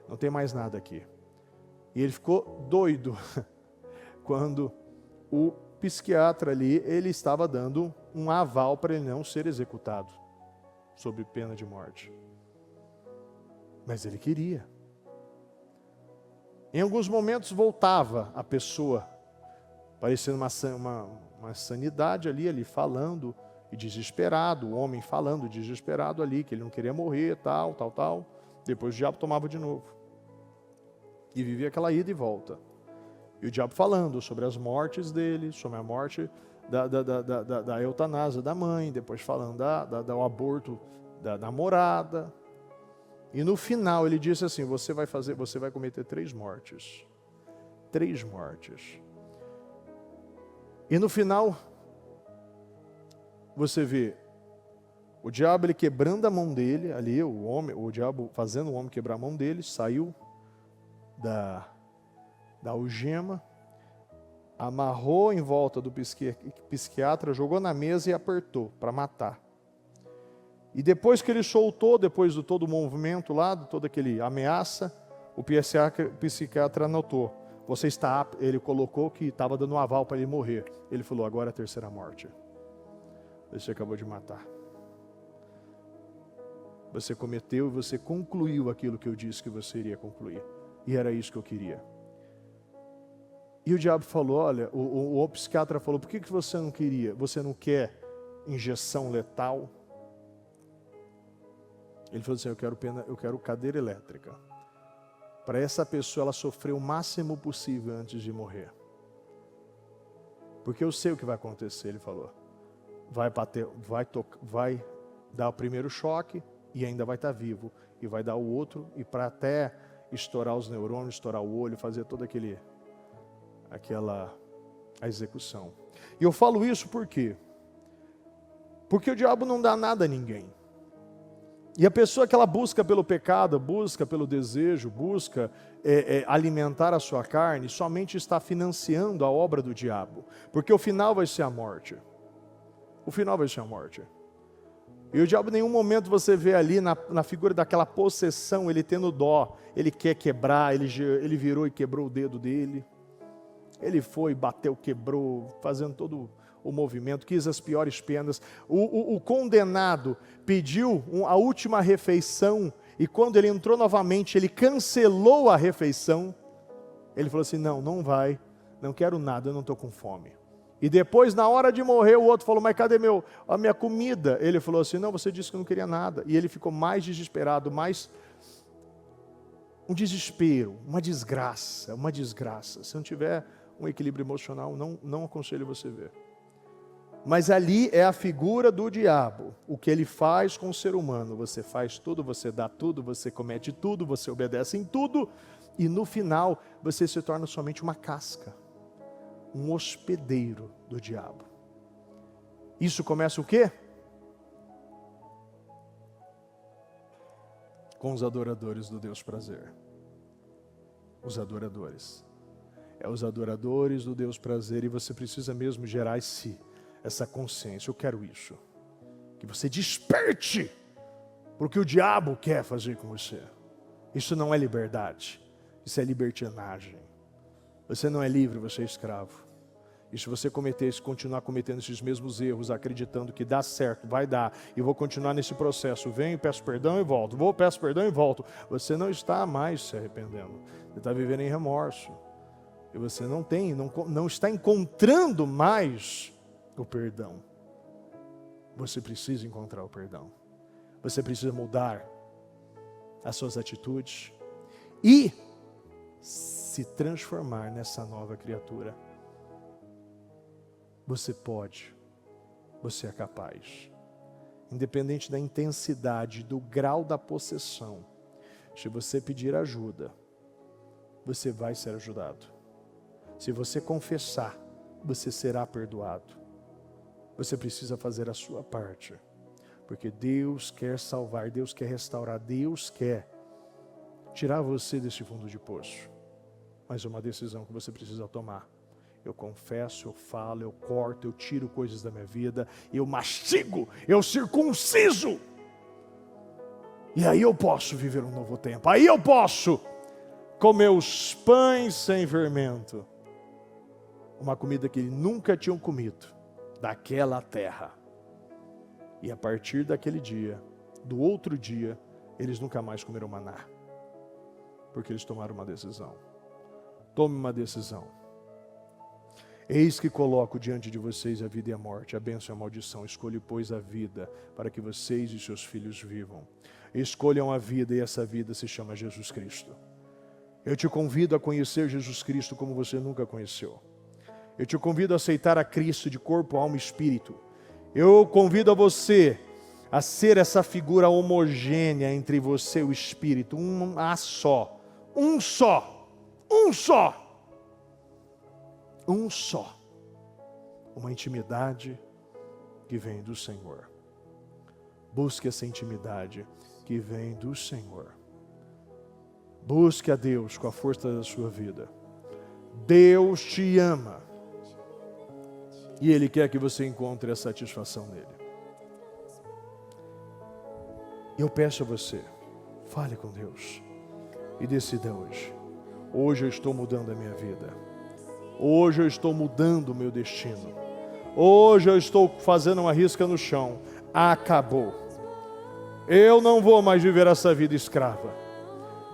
Não tem mais nada aqui. E ele ficou doido quando o psiquiatra ali, ele estava dando um aval para ele não ser executado sob pena de morte. Mas ele queria. Em alguns momentos voltava a pessoa, parecendo uma sanidade ali falando, e desesperado, o homem falando desesperado ali, que ele não queria morrer, tal. Depois o diabo tomava de novo. E vivia aquela ida e volta. E o diabo falando sobre as mortes dele, sobre a morte da eutanásia da mãe, depois falando do aborto da namorada. E no final ele disse assim: você vai cometer 3 mortes. 3 mortes. E no final, você vê o diabo ele quebrando a mão dele, ali o diabo fazendo o homem quebrar a mão dele, saiu da algema, amarrou em volta do psiquiatra, jogou na mesa e apertou para matar. E depois que ele soltou, depois de todo o movimento lá, de toda aquele ameaça, o psiquiatra anotou: você está apto. Ele colocou que estava dando um aval para ele morrer. Ele falou: agora é a 3ª morte. Você acabou de matar. Você cometeu e você concluiu aquilo que eu disse que você iria concluir. E era isso que eu queria. E o diabo falou: olha, o psiquiatra falou: por que você não queria? Você não quer injeção letal? Ele falou assim: eu quero cadeira elétrica. Para essa pessoa ela sofrer o máximo possível antes de morrer. Porque eu sei o que vai acontecer, ele falou. Vai dar o primeiro choque e ainda vai estar vivo. E vai dar o outro, e para até estourar os neurônios, estourar o olho, fazer toda a execução. E eu falo isso porque Porque o diabo não dá nada a ninguém. E a pessoa que ela busca pelo pecado, busca pelo desejo, busca alimentar a sua carne, somente está financiando a obra do diabo. Porque o final vai ser a morte. O final vai ser a morte. E o diabo, em nenhum momento você vê ali na figura daquela possessão, ele tendo dó, ele quer quebrar, ele virou e quebrou o dedo dele. Ele foi, bateu, quebrou, fazendo todo o movimento, quis as piores penas. O condenado pediu a última refeição, e quando ele entrou novamente, ele cancelou a refeição. Ele falou assim, não vai, não quero nada, eu não estou com fome. E depois, na hora de morrer, o outro falou, mas cadê a minha comida? Ele falou assim, não, você disse que não queria nada. E ele ficou mais desesperado, mais um desespero, uma desgraça. Se não tiver um equilíbrio emocional, não aconselho você ver. Mas ali é a figura do diabo, o que ele faz com o ser humano. Você faz tudo, você dá tudo, você comete tudo, você obedece em tudo, e no final você se torna somente uma casca, um hospedeiro do diabo. Isso começa o quê? Com os adoradores do Deus prazer. Os adoradores. É os adoradores do Deus prazer, e você precisa mesmo gerar essa consciência. Eu quero isso. Que você desperte porque o diabo quer fazer com você. Isso não é liberdade. Isso é libertinagem. Você não é livre, você é escravo. E se você continuar cometendo esses mesmos erros, acreditando que dá certo, vai dar, e vou continuar nesse processo, venho, peço perdão e volto, peço perdão e volto, você não está mais se arrependendo. Você está vivendo em remorso. E você não está encontrando mais o perdão. Você precisa encontrar o perdão. Você precisa mudar as suas atitudes e se transformar nessa nova criatura. Você pode, você é capaz. Independente da intensidade, do grau da possessão, se você pedir ajuda, você vai ser ajudado. Se você confessar, você será perdoado. Você precisa fazer a sua parte, porque Deus quer salvar, Deus quer restaurar, Deus quer tirar você desse fundo de poço. Mas é uma decisão que você precisa tomar. Eu confesso, eu falo, eu corto, eu tiro coisas da minha vida, eu mastigo, eu circunciso. E aí eu posso viver um novo tempo, aí eu posso comer os pães sem fermento. Uma comida que eles nunca tinham comido, daquela terra. E a partir daquele dia, do outro dia, eles nunca mais comeram maná. Porque eles tomaram uma decisão. Tome uma decisão. Eis que coloco diante de vocês a vida e a morte, a bênção e a maldição. Escolhe, pois, a vida, para que vocês e seus filhos vivam. Escolham a vida, e essa vida se chama Jesus Cristo. Eu te convido a conhecer Jesus Cristo como você nunca conheceu. Eu te convido a aceitar a Cristo de corpo, alma e espírito. Eu convido a você a ser essa figura homogênea entre você e o Espírito. Um só. Uma intimidade que vem do Senhor. Busque essa intimidade que vem do Senhor. Busque a Deus com a força da sua vida. Deus te ama. E Ele quer que você encontre a satisfação nele. Eu peço a você, fale com Deus e decida hoje. Hoje eu estou mudando a minha vida. Hoje eu estou mudando o meu destino. Hoje eu estou fazendo uma risca no chão. Acabou. Eu não vou mais viver essa vida escrava.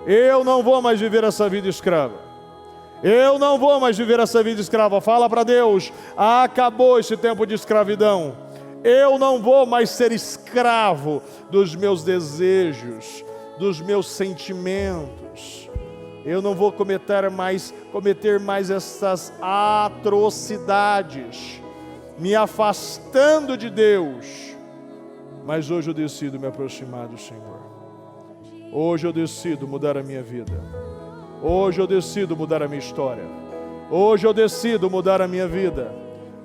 Eu não vou mais viver essa vida escrava. Eu não vou mais viver essa vida escrava. Fala para Deus, acabou esse tempo de escravidão. Eu não vou mais ser escravo dos meus desejos, dos meus sentimentos. Eu não vou cometer mais essas atrocidades, me afastando de Deus. Mas hoje eu decido me aproximar do Senhor. Hoje eu decido mudar a minha vida. Hoje eu decido mudar a minha história. Hoje eu decido mudar a minha vida.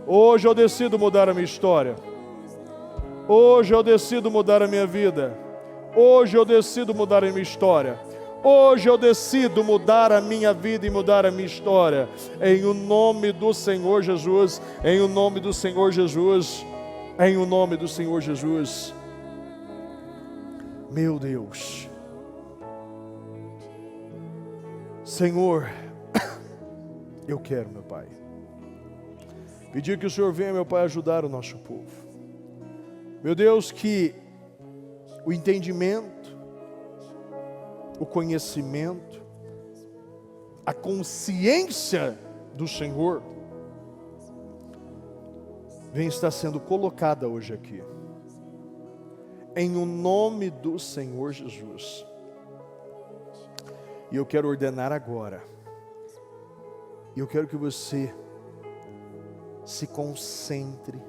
Hoje eu decido mudar a minha história. Hoje eu decido mudar a minha vida. Hoje eu decido mudar a minha história. Hoje eu decido mudar a minha vida e mudar a minha história. Em o nome do Senhor Jesus. Em o nome do Senhor Jesus. Em o nome do Senhor Jesus. Meu Deus. Senhor, eu quero, meu Pai, pedir que o Senhor venha, meu Pai, ajudar o nosso povo. Meu Deus, que o entendimento, o conhecimento, a consciência do Senhor vem estar sendo colocada hoje aqui. Em o nome do Senhor Jesus. E eu quero ordenar agora. E eu quero que você se concentre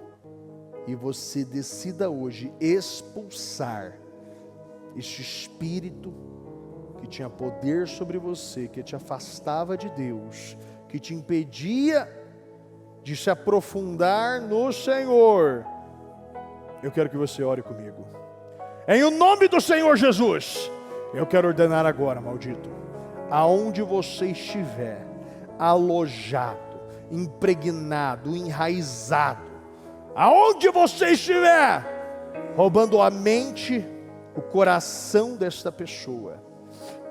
e você decida hoje expulsar este espírito que tinha poder sobre você, que te afastava de Deus, que te impedia de se aprofundar no Senhor. Eu quero que você ore comigo. Em o nome do Senhor Jesus, eu quero ordenar agora, maldito, aonde você estiver, alojado, impregnado, enraizado, aonde você estiver, roubando a mente, o coração desta pessoa,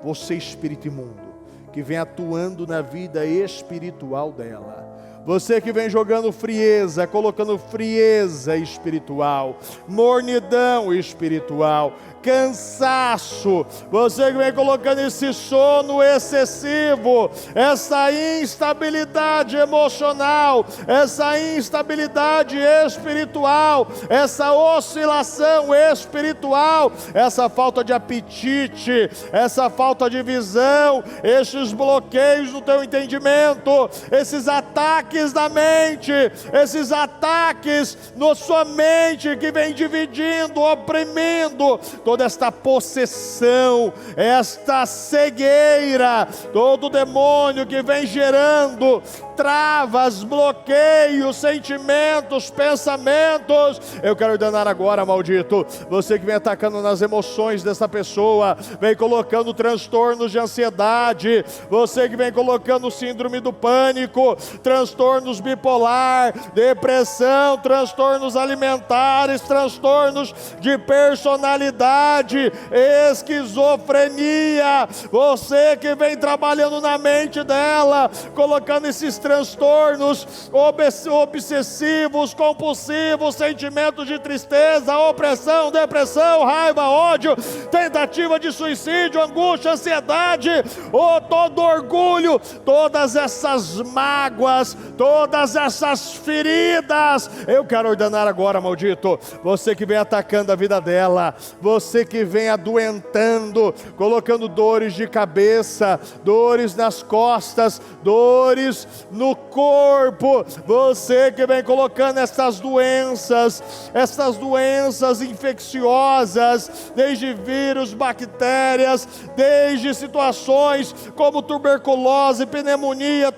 você espírito imundo, que vem atuando na vida espiritual dela, você que vem jogando frieza, colocando frieza espiritual, mornidão espiritual, cansaço, você que vem colocando esse sono excessivo, essa instabilidade emocional, essa instabilidade espiritual, essa oscilação espiritual, essa falta de apetite, essa falta de visão, esses bloqueios no teu entendimento, esses ataques da mente, esses ataques na sua mente que vem dividindo, oprimindo, toda esta possessão, esta cegueira, todo demônio que vem gerando travas, bloqueios, sentimentos, pensamentos, eu quero ordenar agora, maldito, você que vem atacando nas emoções dessa pessoa, vem colocando transtornos de ansiedade, você que vem colocando síndrome do pânico, transtornos bipolar, depressão, transtornos alimentares, transtornos de personalidade, esquizofrenia, você que vem trabalhando na mente dela, colocando esses transtornos obsessivos, compulsivos, sentimentos de tristeza, opressão, depressão, raiva, ódio, tentativa de suicídio, angústia, ansiedade, todo orgulho, todas essas mágoas, todas essas feridas, eu quero ordenar agora, maldito, você que vem atacando a vida dela, você que vem adoentando, colocando dores de cabeça, dores nas costas, dores no corpo, você que vem colocando essas doenças infecciosas, desde vírus, bactérias, desde situações como tuberculose, pneumonia,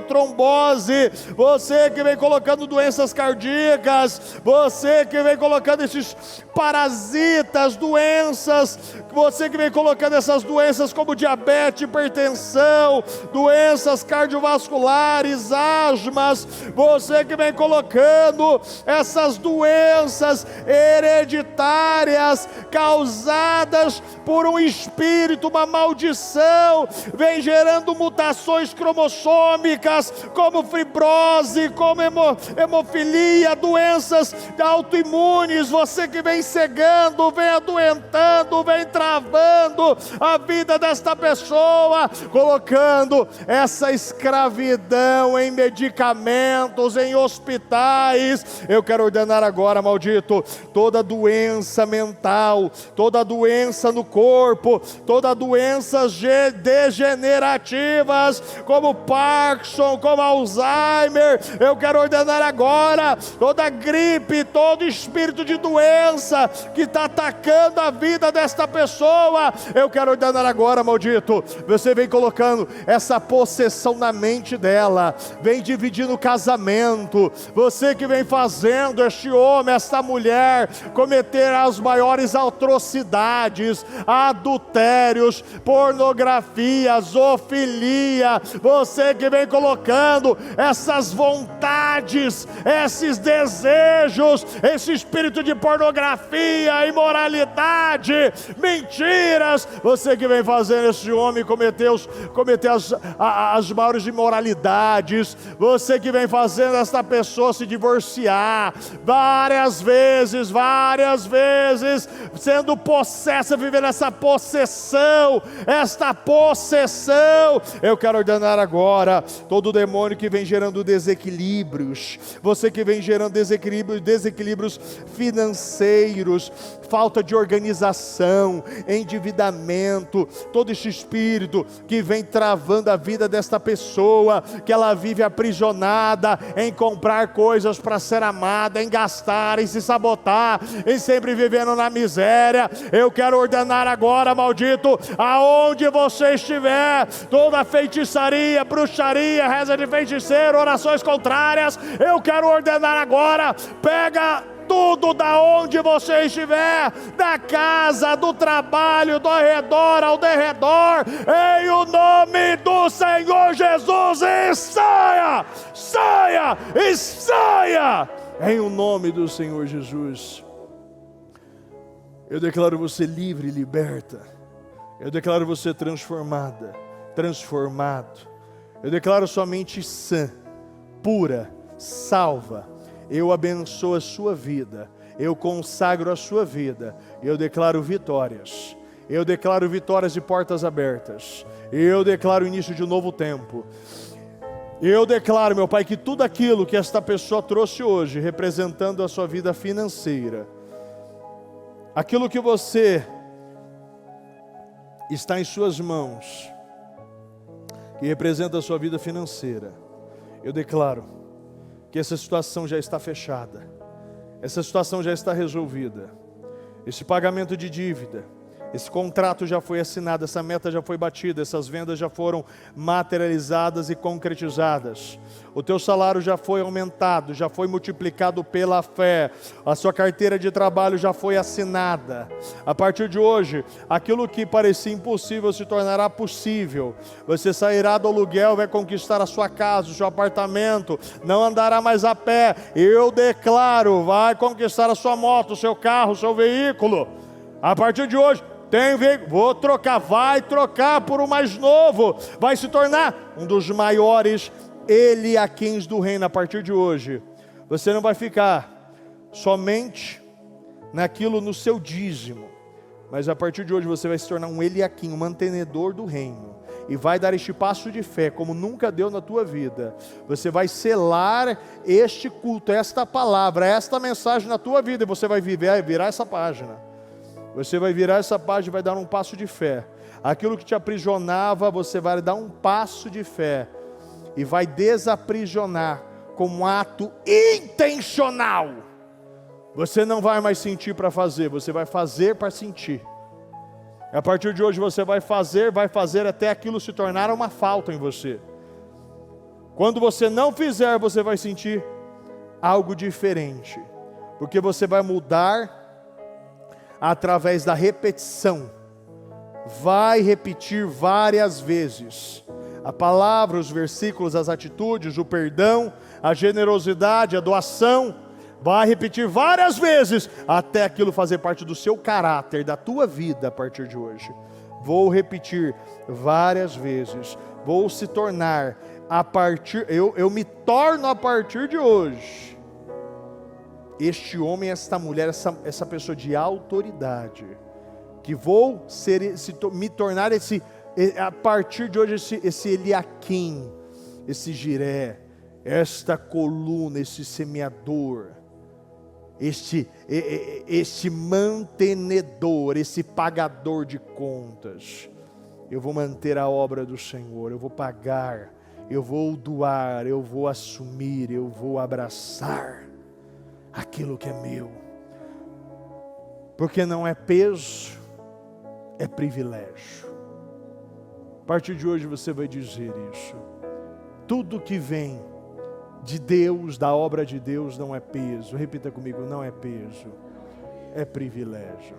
trombose, você que vem colocando doenças cardíacas, você que vem colocando esses parasitas, doenças, você que vem colocando essas doenças como diabetes, hipertensão, doenças cardiovasculares, asmas, você que vem colocando essas doenças hereditárias causadas por um espírito, uma maldição, vem gerando mutações cromossômicas, como fibrose, como hemofilia, doenças autoimunes, você que vem cegando, vem adoentando, vem travando a vida desta pessoa, colocando essa escravidão em medicamentos, em hospitais, eu quero ordenar agora, maldito, toda doença mental, toda doença doença no corpo, toda doenças degenerativas, como Parkinson, como Alzheimer, eu quero ordenar agora, toda gripe, todo espírito de doença que está atacando a vida desta pessoa, eu quero ordenar agora, maldito, você vem colocando essa possessão na mente dela, vem dividindo o casamento, você que vem fazendo este homem, esta mulher, cometer as maiores atrocidades, adultérios, pornografia, zoofilia, você que vem colocando essas vontades, esses desejos, esse espírito de pornografia, imoralidade, mentiras, você que vem fazendo esse homem cometer as maiores imoralidades, você que vem fazendo esta pessoa se divorciar várias vezes, sendo possessa, vivendo essa possessão, eu quero ordenar agora, todo demônio que vem gerando desequilíbrios, você que vem gerando desequilíbrios financeiros, falta de organização, endividamento, todo esse espírito que vem travando a vida desta pessoa, que ela vive aprisionada em comprar coisas para ser amada, em gastar, em se sabotar, em sempre vivendo na miséria, eu quero ordenar agora, maldito, aonde você estiver, toda feitiçaria, bruxaria, reza de feiticeiro, orações contrárias, eu quero ordenar agora, pega tudo da onde você estiver, da casa, do trabalho, do redor ao derredor, em o nome do Senhor Jesus, e saia, em o nome do Senhor Jesus. Eu declaro você livre e liberta, eu declaro você transformada, transformado, eu declaro sua mente sã, pura, salva. Eu abençoo a sua vida, eu consagro a sua vida, eu declaro vitórias e portas abertas, eu declaro o início de um novo tempo, eu declaro, meu Pai, que tudo aquilo que esta pessoa trouxe hoje, representando a sua vida financeira, aquilo que você está em suas mãos, que representa a sua vida financeira, eu declaro que essa situação já está fechada, essa situação já está resolvida, esse pagamento de dívida, esse contrato já foi assinado, essa meta já foi batida, essas vendas já foram materializadas e concretizadas, o teu salário já foi aumentado, já foi multiplicado pela fé, a sua carteira de trabalho já foi assinada, a partir de hoje, aquilo que parecia impossível se tornará possível, você sairá do aluguel, vai conquistar a sua casa, o seu apartamento, não andará mais a pé, eu declaro, vai conquistar a sua moto, o seu carro, o seu veículo, a partir de hoje, vai trocar por um mais novo, vai se tornar um dos maiores Eliaquins do reino. A partir de hoje, você não vai ficar somente naquilo no seu dízimo, mas a partir de hoje você vai se tornar um Eliaquim, um mantenedor do reino, e vai dar este passo de fé como nunca deu na tua vida. Você vai selar este culto, esta palavra, esta mensagem na tua vida, e você vai virar essa página. Você vai virar essa página e vai dar um passo de fé. Aquilo que te aprisionava, você vai dar um passo de fé e vai desaprisionar como um ato intencional. Você não vai mais sentir para fazer, você vai fazer para sentir. A partir de hoje você vai fazer até aquilo se tornar uma falta em você. Quando você não fizer, você vai sentir algo diferente, porque você vai mudar através da repetição. Vai repetir várias vezes a palavra, os versículos, as atitudes, o perdão, a generosidade, a doação. Vai repetir várias vezes até aquilo fazer parte do seu caráter, da tua vida a partir de hoje. Vou repetir várias vezes. Vou se tornar eu me torno a partir de hoje este homem, esta mulher, essa pessoa de autoridade, que vou me tornar a partir de hoje esse Eliaquim, esse Jiré, esta coluna, esse semeador. este mantenedor, esse pagador de contas. Eu vou manter a obra do Senhor, eu vou pagar, eu vou doar, eu vou assumir, eu vou abraçar aquilo que é meu. Porque não é peso, é privilégio. A partir de hoje você vai dizer isso. Tudo que vem de Deus, da obra de Deus, não é peso. Repita comigo, não é peso, é privilégio.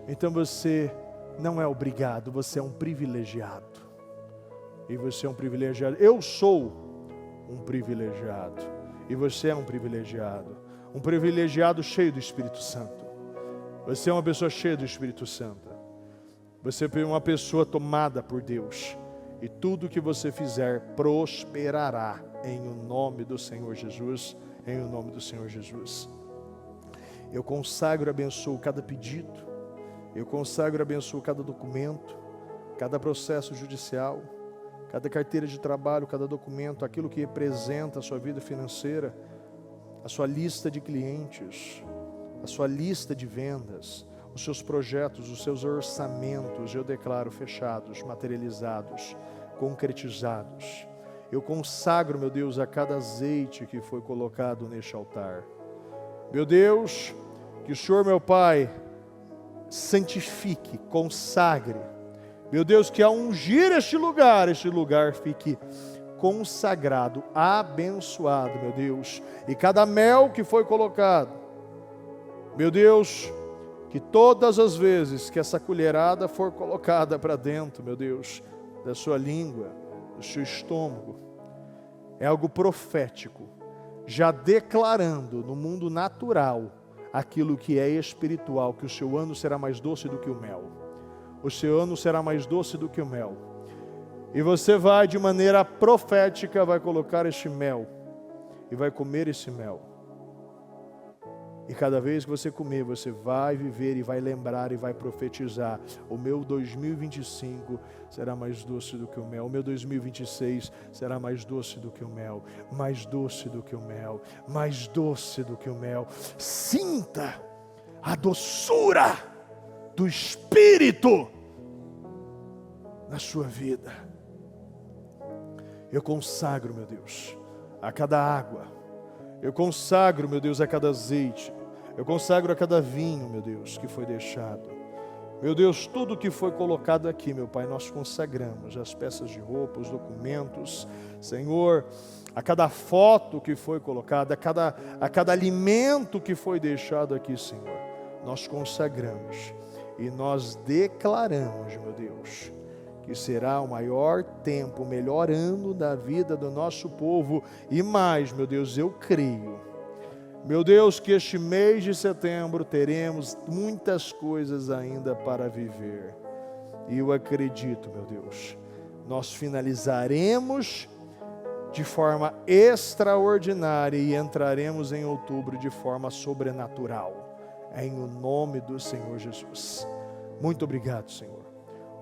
Então você não é obrigado, você é um privilegiado. E você é um privilegiado. Eu sou um privilegiado. E você é um privilegiado. Um privilegiado cheio do Espírito Santo. Você é uma pessoa cheia do Espírito Santo. Você é uma pessoa tomada por Deus. E tudo que você fizer prosperará em o nome do Senhor Jesus. Em o nome do Senhor Jesus. Eu consagro e abençoo cada pedido. Eu consagro e abençoo cada documento, cada processo judicial, cada carteira de trabalho, cada documento, aquilo que representa a sua vida financeira, a sua lista de clientes, a sua lista de vendas, os seus projetos, os seus orçamentos, eu declaro fechados, materializados, concretizados. Eu consagro, meu Deus, a cada azeite que foi colocado neste altar. Meu Deus, que o Senhor, meu Pai, santifique, consagre. Meu Deus, que ao ungir este lugar fique consagrado, abençoado, meu Deus. E cada mel que foi colocado, meu Deus, que todas as vezes que essa colherada for colocada para dentro, meu Deus, da sua língua, do seu estômago, é algo profético, já declarando no mundo natural aquilo que é espiritual, que o seu ano será mais doce do que o mel. O seu ano será mais doce do que o mel. E você vai, de maneira profética, vai colocar este mel e vai comer esse mel. E cada vez que você comer, você vai viver e vai lembrar e vai profetizar. O meu 2025 será mais doce do que o mel. O meu 2026 será mais doce do que o mel. Mais doce do que o mel. Mais doce do que o mel. Sinta a doçura do Espírito na sua vida. Eu consagro, meu Deus, a cada água. Eu consagro, meu Deus, a cada azeite. Eu consagro a cada vinho, meu Deus, que foi deixado. Meu Deus, tudo que foi colocado aqui, meu Pai, nós consagramos. As peças de roupa, os documentos. Senhor, a cada foto que foi colocada, a cada alimento que foi deixado aqui, Senhor, nós consagramos. E nós declaramos, meu Deus, que será o maior tempo, o melhor ano da vida do nosso povo. E mais, meu Deus, eu creio, meu Deus, que este mês de setembro teremos muitas coisas ainda para viver. E eu acredito, meu Deus, nós finalizaremos de forma extraordinária e entraremos em outubro de forma sobrenatural. Em o nome do Senhor Jesus. Muito obrigado, Senhor.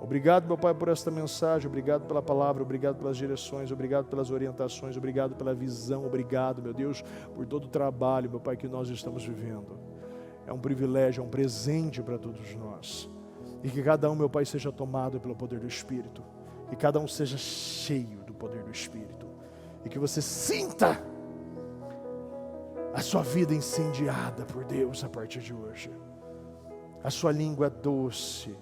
Obrigado, meu Pai, por esta mensagem, obrigado pela palavra, obrigado pelas direções, obrigado pelas orientações, obrigado pela visão, obrigado, meu Deus, por todo o trabalho, meu Pai, que nós estamos vivendo. É um privilégio, é um presente para todos nós. E que cada um, meu Pai, seja tomado pelo poder do Espírito. Que cada um seja cheio do poder do Espírito. E que você sinta a sua vida incendiada por Deus a partir de hoje. A sua língua doce,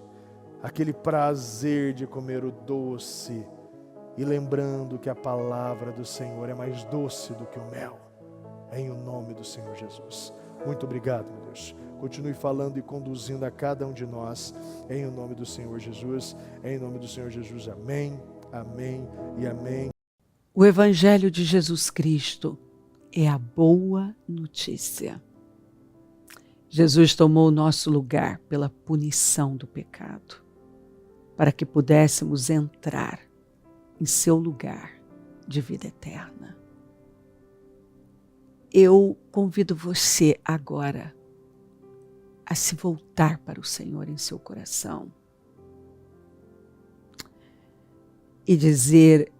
aquele prazer de comer o doce, e lembrando que a palavra do Senhor é mais doce do que o mel, em o nome do Senhor Jesus. Muito obrigado, meu Deus. Continue falando e conduzindo a cada um de nós, em o nome do Senhor Jesus, em nome do Senhor Jesus. Amém, amém e amém. O Evangelho de Jesus Cristo é a boa notícia. Jesus tomou o nosso lugar pela punição do pecado, para que pudéssemos entrar em seu lugar de vida eterna. Eu convido você agora a se voltar para o Senhor em seu coração e dizer: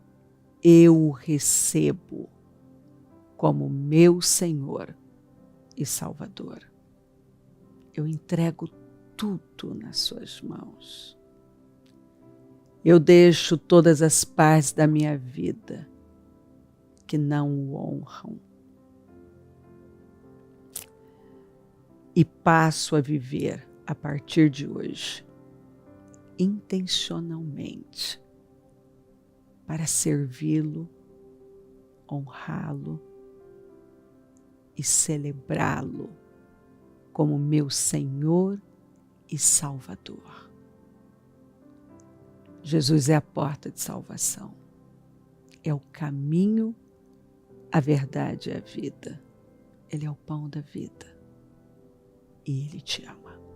eu o recebo como meu Senhor e Salvador. Eu entrego tudo nas suas mãos. Eu deixo todas as partes da minha vida que não o honram e passo a viver a partir de hoje intencionalmente para servi-lo, honrá-lo e celebrá-lo como meu Senhor e Salvador. Jesus é a porta de salvação, é o caminho, a verdade e a vida. Ele é o pão da vida e Ele te ama.